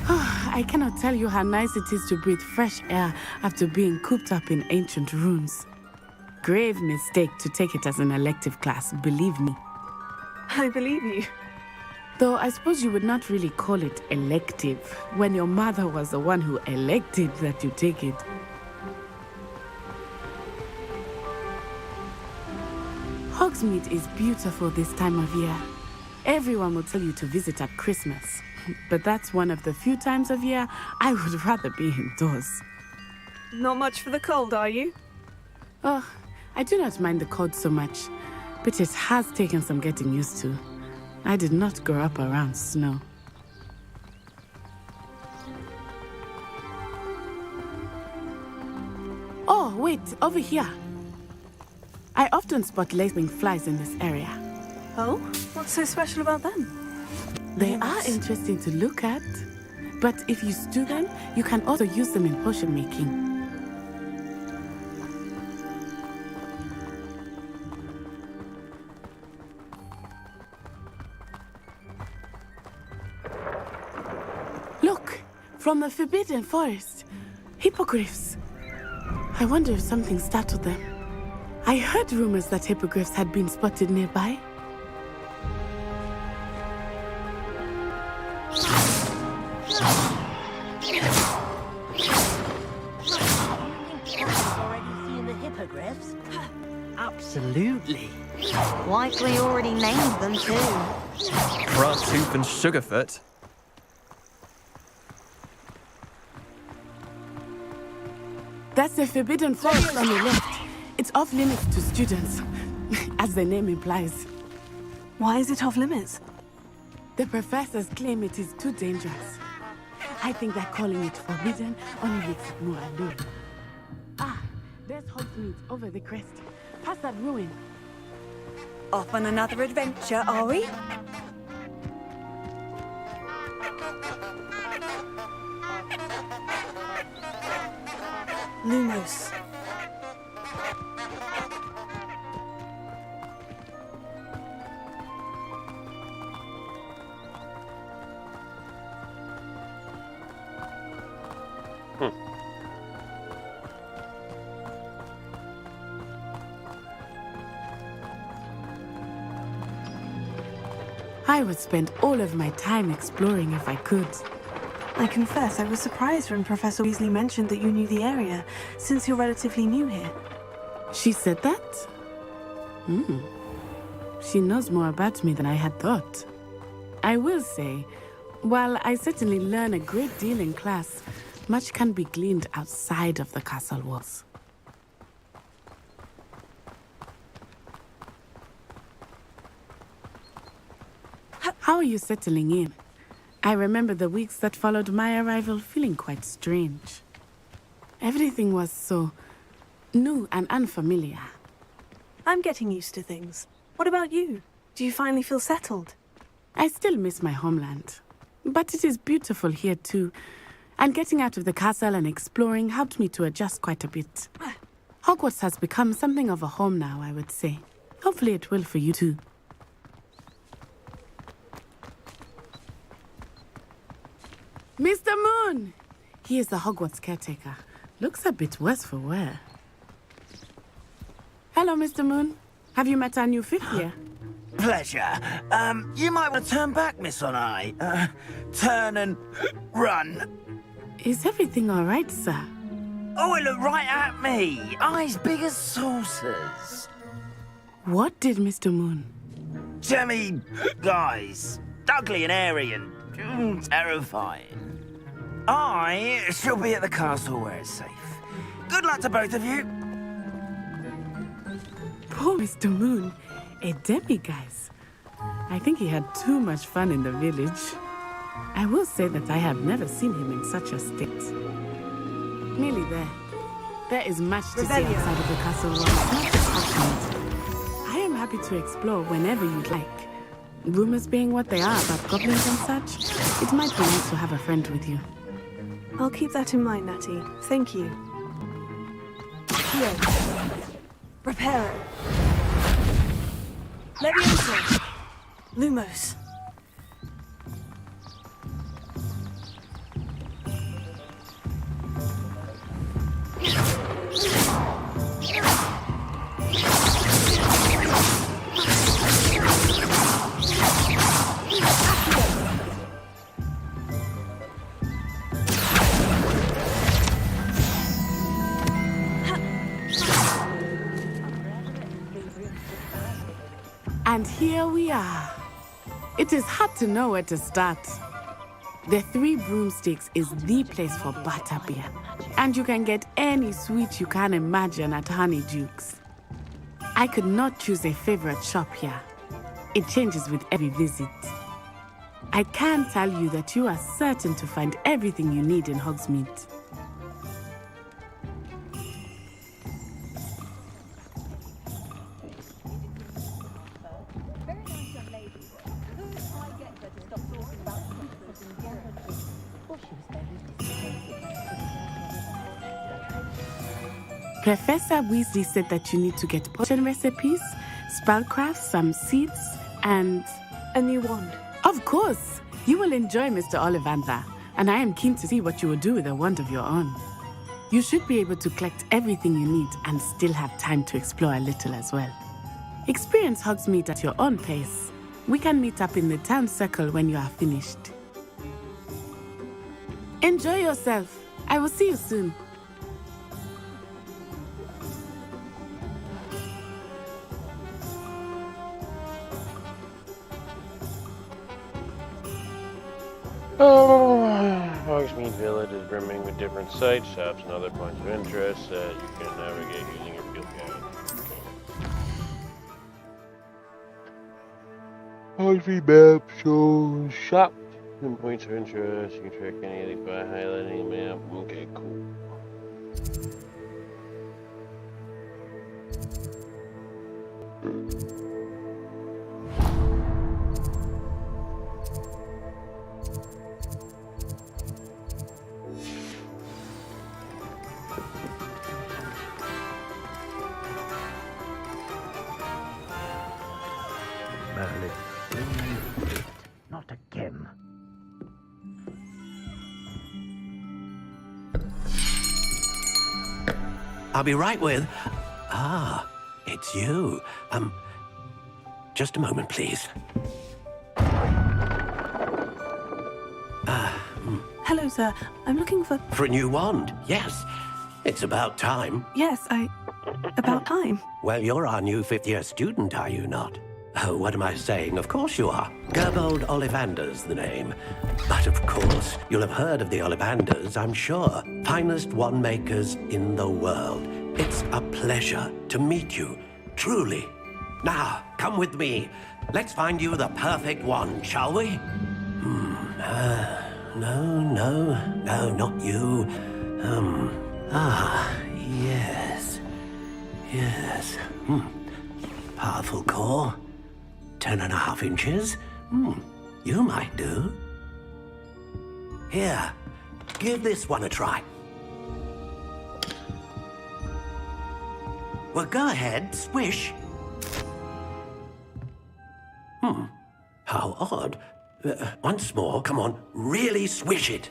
I cannot tell you how nice it is to breathe fresh air after being cooped up in ancient rooms. Grave mistake to take it as an elective class, believe me. I believe you. Though I suppose you would not really call it elective when your mother was the one who elected that you take it. Hogsmeade is beautiful this time of year. Everyone will tell you to visit at Christmas, but that's one of the few times of year I would rather be indoors. Not much for the cold, are you? Oh, I do not mind the cold so much, but it has taken some getting used to. I did not grow up around snow. Oh, wait, over here. I often spot lacewing flies in this area. Oh? What's so special about them? They are interesting to look at, but if you stew them, you can also use them in potion making. Look, from the Forbidden Forest, hippogriffs. I wonder if something startled them. I heard rumors that hippogriffs had been spotted nearby. Already seen the hippogriffs? Absolutely. Likely already named them too. Frogtooth and Sugarfoot. That's the Forbidden Forest on the left. It's off limits to students, as the name implies. Why is it off limits? The professors claim it is too dangerous. I think that calling it forbidden only makes it more alluring. Ah, there's Hogsmeade over the crest. Past that ruin. Off on another adventure, are we? Lumos. I would spend all of my time exploring if I could. I confess I was surprised when Professor Weasley mentioned that you knew the area, since you're relatively new here. She said that? She knows more about me than I had thought. I will say, while I certainly learn a great deal in class, much can be gleaned outside of the castle walls. How are you settling in? I remember the weeks that followed my arrival feeling quite strange. Everything was so new and unfamiliar. I'm getting used to things. What about you? Do you finally feel settled? I still miss my homeland, but it is beautiful here too. And getting out of the castle and exploring helped me to adjust quite a bit. Hogwarts has become something of a home now, I would say. Hopefully it will for you too. Mr. Moon! He is the Hogwarts caretaker. Looks a bit worse for wear. Hello, Mr. Moon. Have you met our new fifth year? Pleasure. You might want to turn back, Miss On-Eye. Turn and run. Is everything all right, sir? Oh, it looked right at me. Eyes big as saucers. What did Mr. Moon? Jemmy, guys. Ugly and airy and terrifying. I shall be at the castle where it's safe. Good luck to both of you. Poor Mr. Moon. A demiguise. I think he had too much fun in the village. I will say that I have never seen him in such a state. Nearly there. There is much to see outside of the castle walls, not just Hogsmeade. I am happy to explore whenever you'd like. Rumors being what they are about goblins and such, it might be nice to have a friend with you. I'll keep that in mind, Natty. Thank you. Here. Reparo. Leviosa. Lumos. And here we are. It is hard to know where to start. The Three Broomsticks is the place for butterbeer. And you can get any sweet you can imagine at Honeydukes. I could not choose a favorite shop here. It changes with every visit. I can tell you that you are certain to find everything you need in Hogsmeade. Professor Weasley said that you need to get potion recipes, spellcraft, some seeds, and... a new wand. Of course! You will enjoy Mr. Ollivander, and I am keen to see what you will do with a wand of your own. You should be able to collect everything you need and still have time to explore a little as well. Experience Hogsmeade at your own pace. We can meet up in the town circle when you are finished. Enjoy yourself. I will see you soon. Hogsmeade Village is brimming with different sites, shops, and other points of interest that you can navigate using your field guide. Every map shows shop and points of interest. You can track anything by highlighting a map. Okay, cool. Merlin, please. Not again. I'll be right with... Ah, it's you. Just a moment, please. Hello, sir. I'm looking for... For a new wand, yes. It's about time. Yes, about time. Well, you're our new fifth-year student, are you not? Oh, what am I saying? Of course you are. Gerbold Ollivander's the name. But of course, you'll have heard of the Ollivanders, I'm sure. Finest wand makers in the world. It's a pleasure to meet you, truly. Now, come with me. Let's find you the perfect wand, shall we? No, not you. Yes. Powerful core. 10.5 inches. You might do. Here, give this one a try. Well, go ahead, swish. How odd. Once more, come on, really swish it.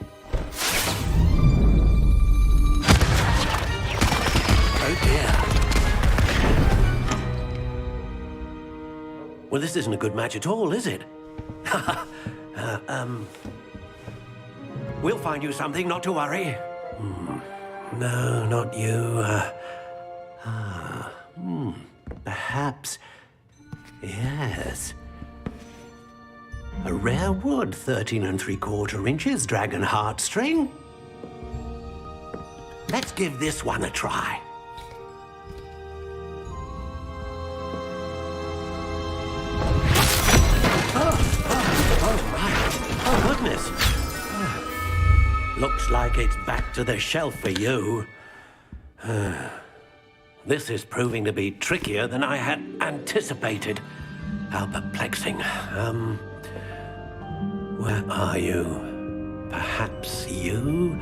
Oh dear. Well, this isn't a good match at all, is it? We'll find you something, not to worry. No, not you. Perhaps... Yes. A rare wood, 13 3/4 inches, dragon heartstring. Let's give this one a try. Oh, goodness. Looks like it's back to the shelf for you. This is proving to be trickier than I had anticipated. How perplexing. Where are you? Perhaps you?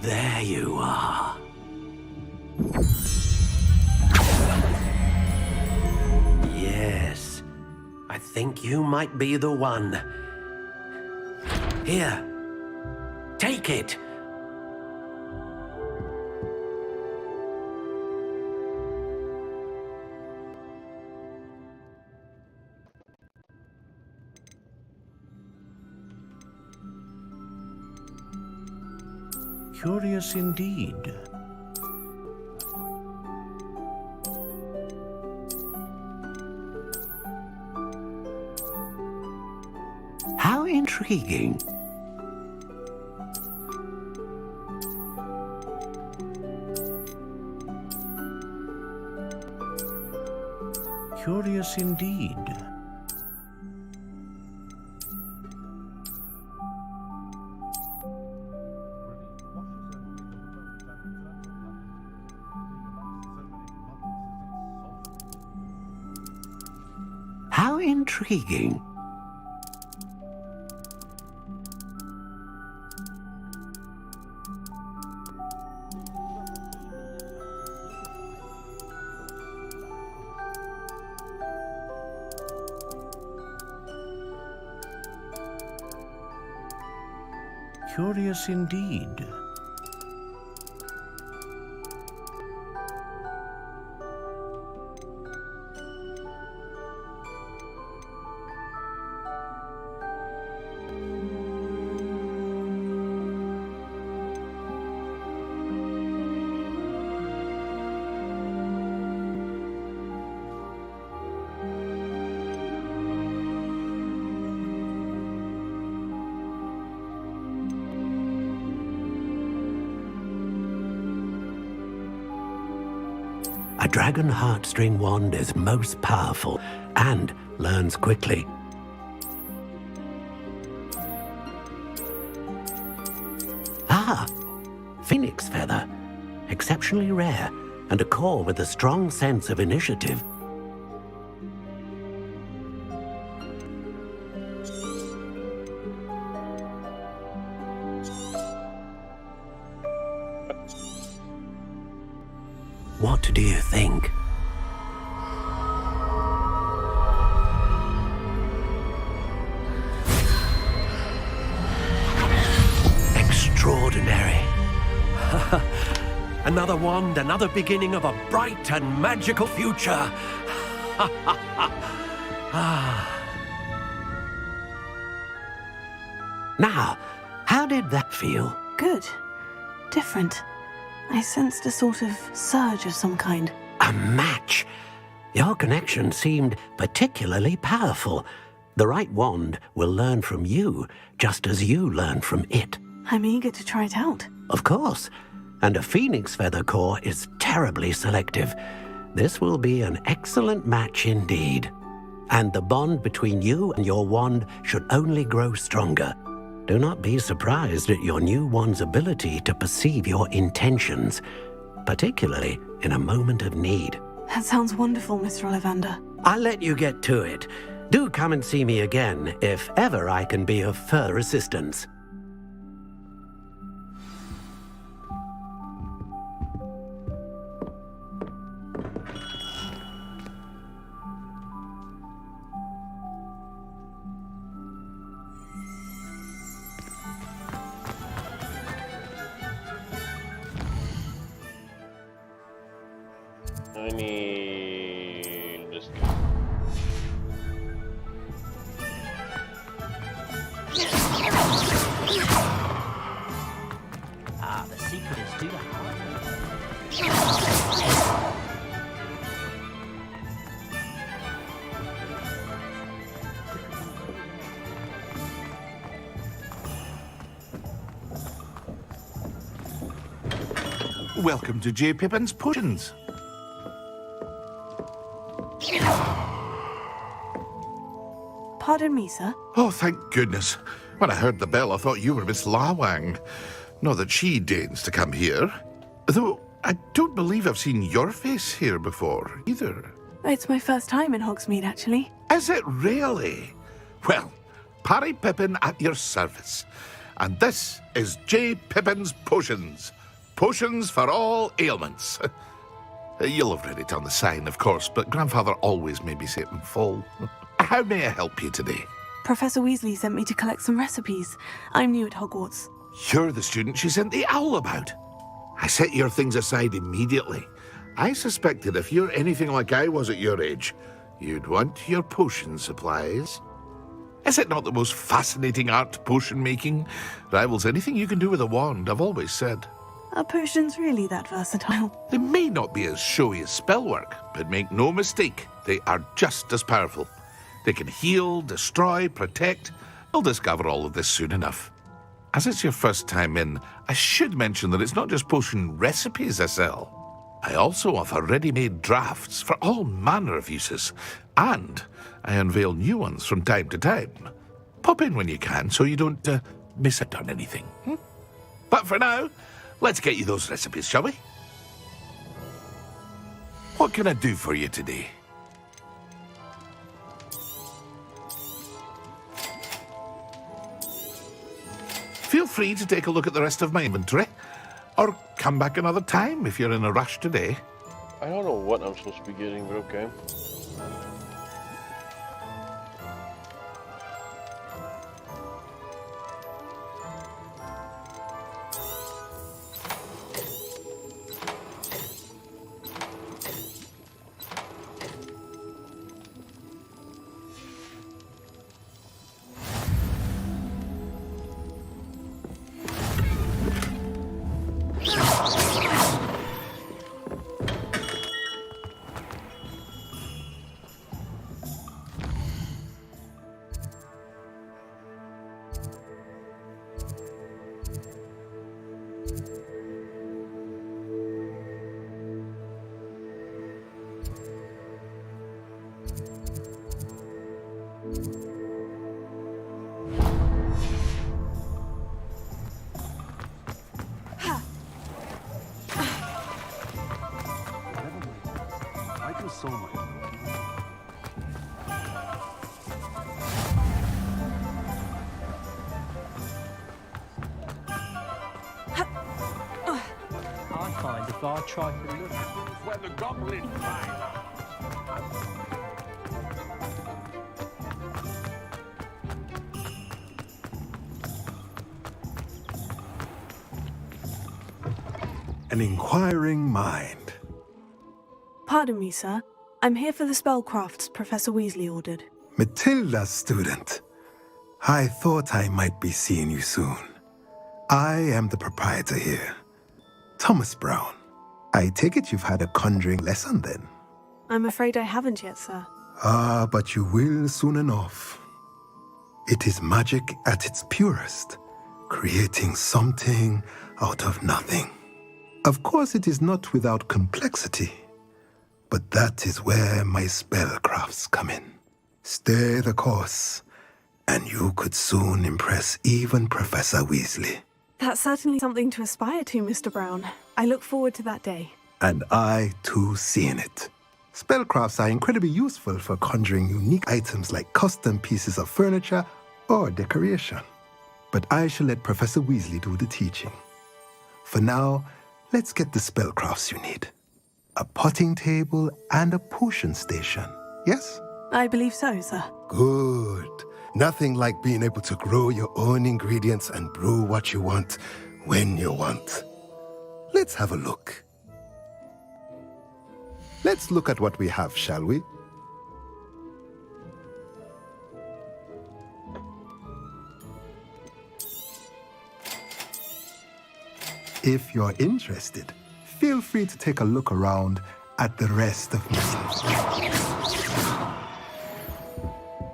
There you are. Yes. I think you might be the one. Here. Take it. Curious indeed. How intriguing. Curious indeed. How intriguing. Curious indeed. A dragon heartstring wand is most powerful and learns quickly. Ah, phoenix feather. Exceptionally rare, and a core with a strong sense of initiative. What do you think? Extraordinary. Another wand, another beginning of a bright and magical future. Now, how did that feel? Good. Different. I sensed a sort of surge of some kind. A match. Your connection seemed particularly powerful. The right wand will learn from you, just as you learn from it. I'm eager to try it out. Of course. And a phoenix feather core is terribly selective. This will be an excellent match indeed. And the bond between you and your wand should only grow stronger. Do not be surprised at your new wand's ability to perceive your intentions, particularly in a moment of need. That sounds wonderful, Mr. Ollivander. I'll let you get to it. Do come and see me again if ever I can be of further assistance. I need this guy. Ah, the secret is to the heart. Welcome to J. Pippin's Potions. Pardon me, sir. Oh, thank goodness. When I heard the bell, I thought you were Miss Lawang. Not that she deigns to come here. Though, I don't believe I've seen your face here before, either. It's my first time in Hogsmeade, actually. Is it really? Well, Parry Pippin at your service. And this is J. Pippin's Potions. Potions for all ailments. You'll have read it on the sign, of course, but Grandfather always made me say it in full. How may I help you today? Professor Weasley sent me to collect some recipes. I'm new at Hogwarts. You're the student she sent the owl about. I set your things aside immediately. I suspected if you're anything like I was at your age, you'd want your potion supplies. Is it not the most fascinating art, potion making? Rivals anything you can do with a wand, I've always said. Are potions really that versatile? They may not be as showy as spellwork, but make no mistake, they are just as powerful. They can heal, destroy, protect. You'll discover all of this soon enough. As it's your first time in, I should mention that it's not just potion recipes I sell. I also offer ready-made drafts for all manner of uses, and I unveil new ones from time to time. Pop in when you can so you don't miss out on anything. But for now, let's get you those recipes, shall we? What can I do for you today? Feel free to take a look at the rest of my inventory, or come back another time if you're in a rush today. I don't know what I'm supposed to be getting, but okay. so much. I find if I try to look Where the goblin An inquiring mind. Pardon me, sir. I'm here for the spellcrafts Professor Weasley ordered. Matilda's student. I thought I might be seeing you soon. I am the proprietor here, Thomas Brown. I take it you've had a conjuring lesson then? I'm afraid I haven't yet, sir. Ah, but you will soon enough. It is magic at its purest, creating something out of nothing. Of course, it is not without complexity, but that is where my spellcrafts come in. Stay the course, and you could soon impress even Professor Weasley. That's certainly something to aspire to, Mr. Brown. I look forward to that day. And I, too, seeing it. Spellcrafts are incredibly useful for conjuring unique items like custom pieces of furniture or decoration. But I shall let Professor Weasley do the teaching. For now, let's get the spellcrafts you need. A potting table and a potion station, yes? I believe so, sir. Good. Nothing like being able to grow your own ingredients and brew what you want when you want. Let's have a look. Let's look at what we have, shall we? If you're interested, feel free to take a look around at the rest of my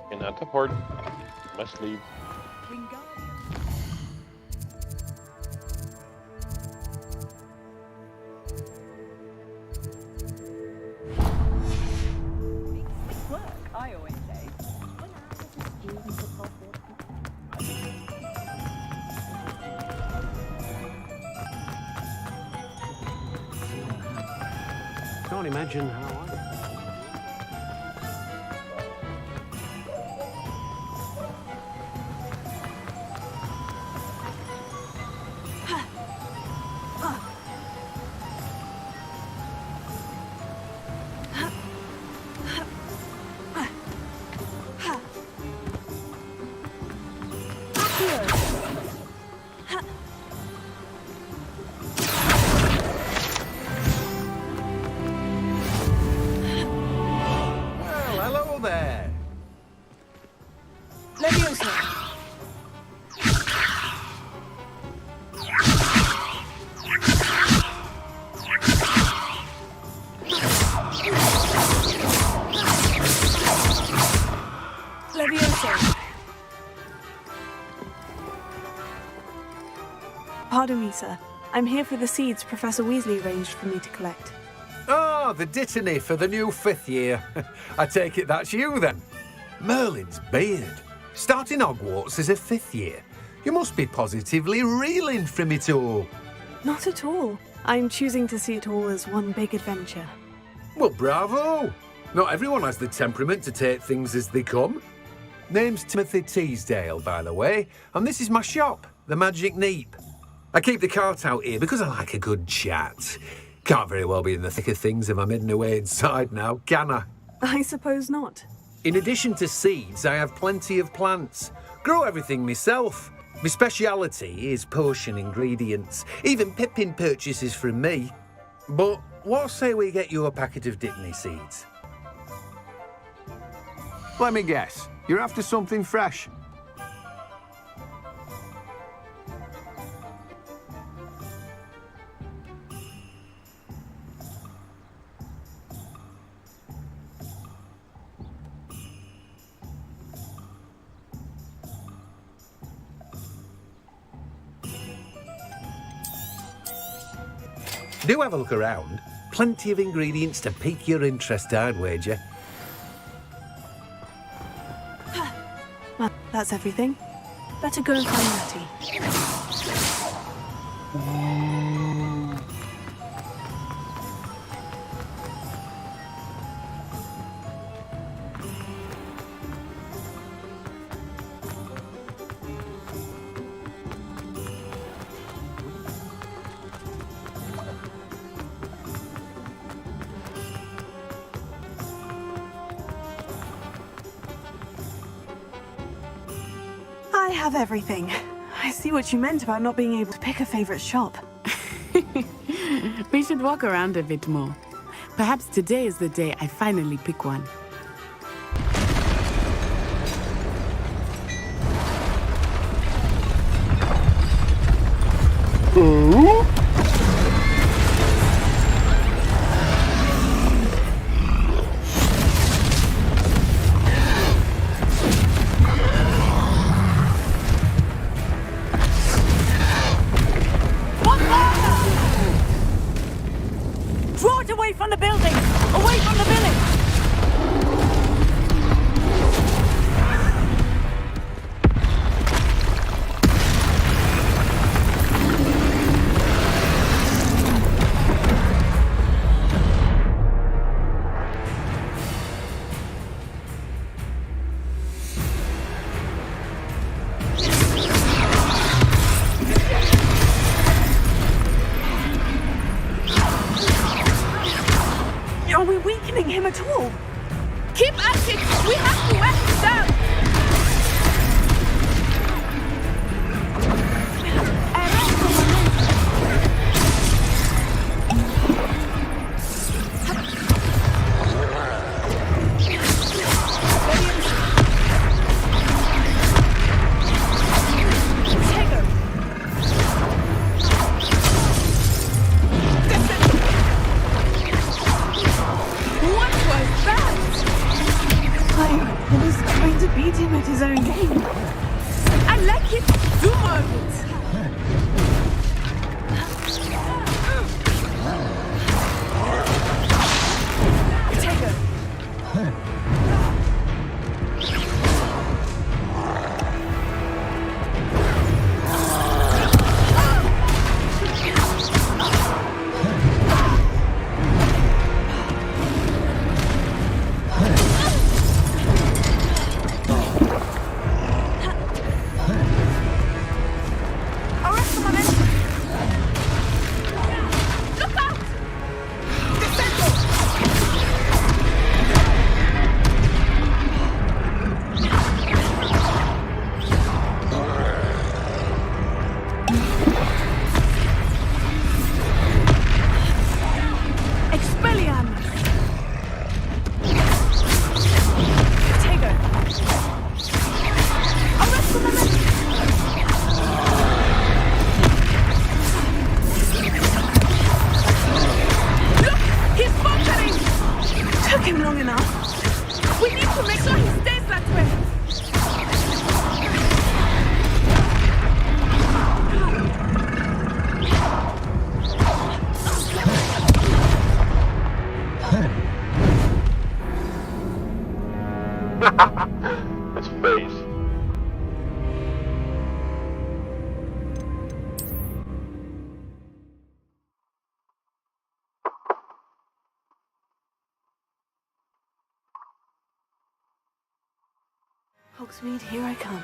Cannot afford. Must leave. Work, I always say. Can't imagine how I... Pardon me, sir. I'm here for the seeds Professor Weasley arranged for me to collect. Oh, the dittany for the new 5th year. I take it that's you, then. Merlin's beard. Starting Hogwarts as a 5th year. You must be positively reeling from it all. Not at all. I'm choosing to see it all as one big adventure. Well, bravo. Not everyone has the temperament to take things as they come. Name's Timothy Teasdale, by the way, and this is my shop, the Magic Neep. I keep the cart out here because I like a good chat. Can't very well be in the thick of things if I'm hidden away inside now, can I? I suppose not. In addition to seeds, I have plenty of plants. Grow everything myself. My speciality is potion ingredients. Even Pippin purchases from me. But what say we get you a packet of dittany seeds? Let me guess. You're after something fresh. Do have a look around. Plenty of ingredients to pique your interest, I'd wager. Well, that's everything. Better go and find Matty. have everything. I see what you meant about not being able to pick a favorite shop. We should walk around a bit more. Perhaps today is the day I finally pick one. Draw it away from the building! Away from the village! Are we weakening him at all? Keep at it! We have to wear him down! I was trying to beat him at his own game. I like it! Do more of it! him long enough. We need to make sure he stays that way. His face. Hogsmeade, here I come.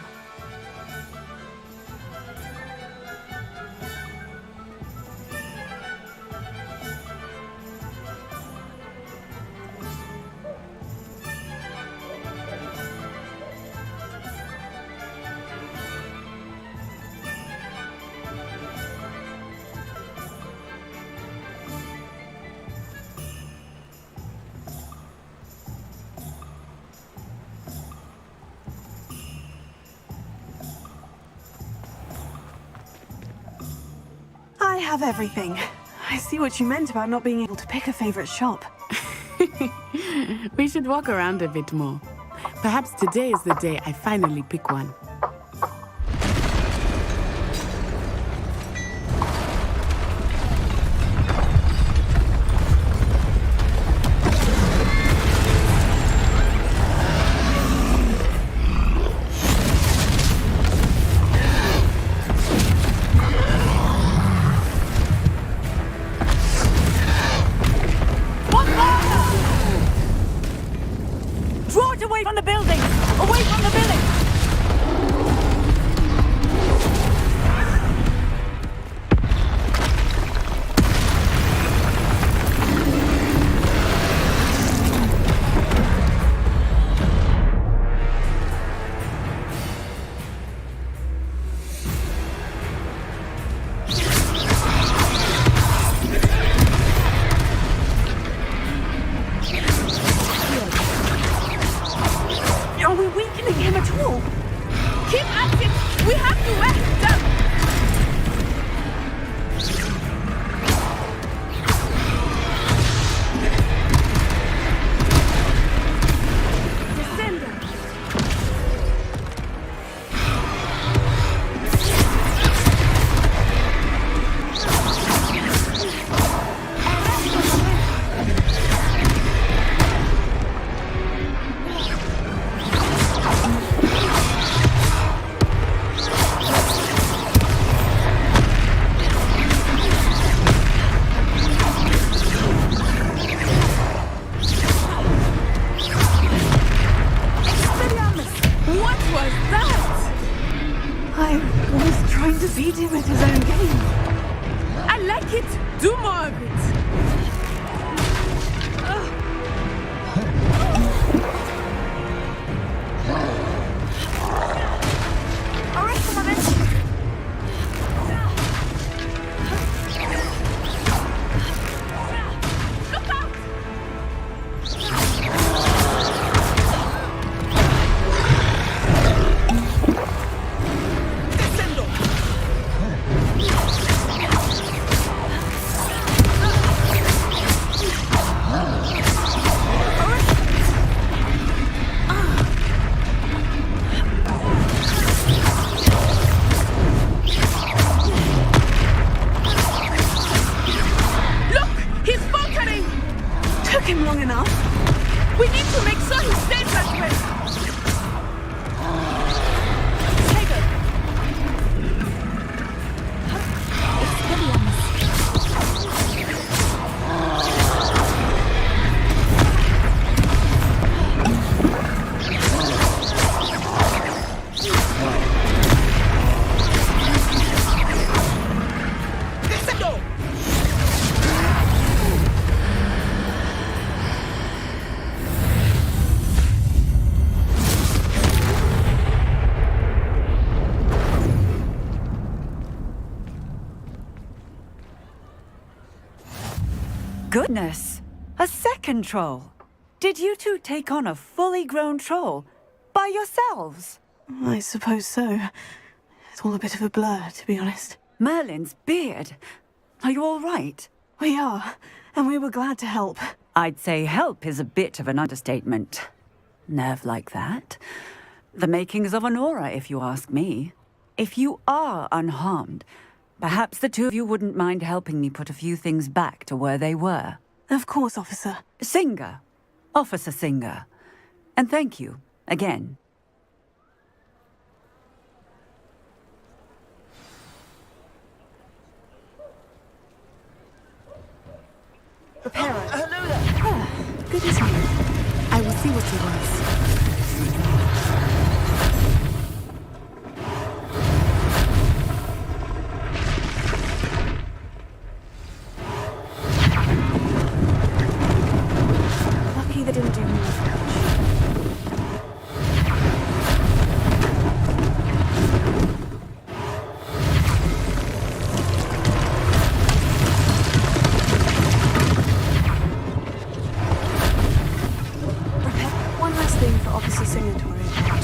I have everything. I see what you meant about not being able to pick a favorite shop. We should walk around a bit more. Perhaps today is the day I finally pick one. Draw it away from the building! Away from the village! enough. We need to make sure he stays that way. Take it. It's heavy on the Goodness! A second troll! Did you two take on a fully grown troll? By yourselves? I suppose so. It's all a bit of a blur, to be honest. Merlin's beard. Are you all right? We are, and we were glad to help. I'd say help is a bit of an understatement. Nerve like that. The makings of an aura, if you ask me. If you are unharmed, perhaps the two of you wouldn't mind helping me put a few things back to where they were. Of course, officer. Singer. Officer Singer. And thank you, again. Repairer. Hello there. Good as new. I will see what he wants. Lucky they didn't do more damage. One last thing for Officer Singer to worry about.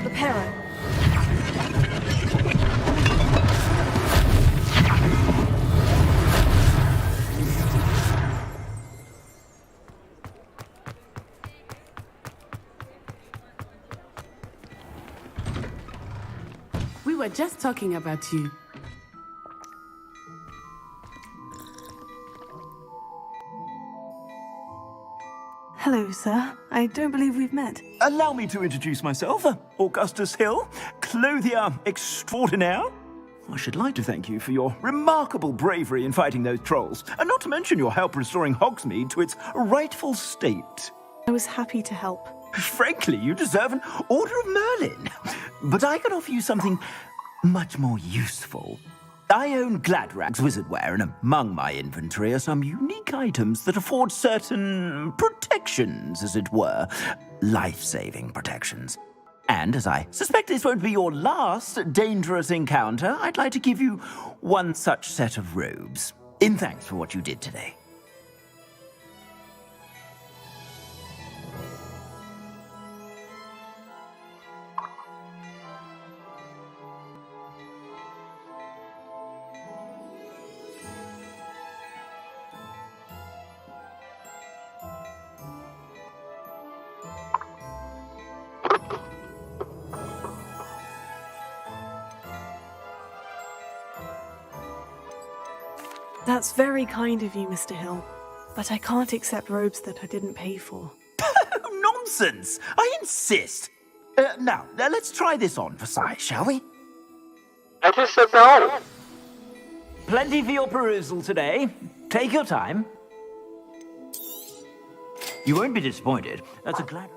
Repairer. We were just talking about you. Hello, sir. I don't believe we've met. Allow me to introduce myself, Augustus Hill, clothier extraordinaire. I should like to thank you for your remarkable bravery in fighting those trolls, and not to mention your help restoring Hogsmeade to its rightful state. I was happy to help. Frankly, you deserve an Order of Merlin. But I can offer you something much more useful. I own Gladrag's wizardware, and among my inventory are some unique items that afford certain protections, as it were. Life-saving protections. And as I suspect this won't be your last dangerous encounter, I'd like to give you one such set of robes, in thanks for what you did today. That's very kind of you, Mr. Hill. But I can't accept robes that I didn't pay for. Nonsense! I insist! Now, let's try this on for size, shall we? I just said no. Plenty for your perusal today. Take your time. You won't be disappointed. That's a glad...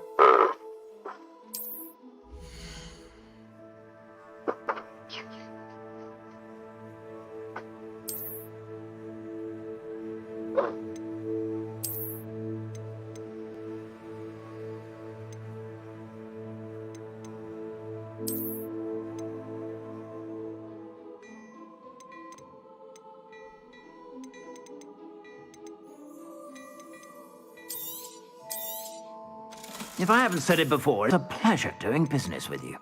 If I haven't said it before, it's a pleasure doing business with you.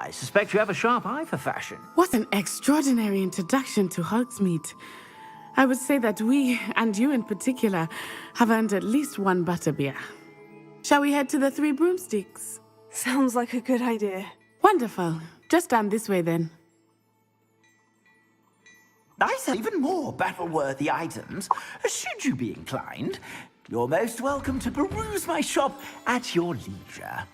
I suspect you have a sharp eye for fashion. What an extraordinary introduction to Hogsmeade. I would say that we, and you in particular, have earned at least one butterbeer. Shall we head to the Three Broomsticks? Sounds like a good idea. Wonderful. Just down this way then. I sell even more battle-worthy items, should you be inclined. You're most welcome to peruse my shop at your leisure.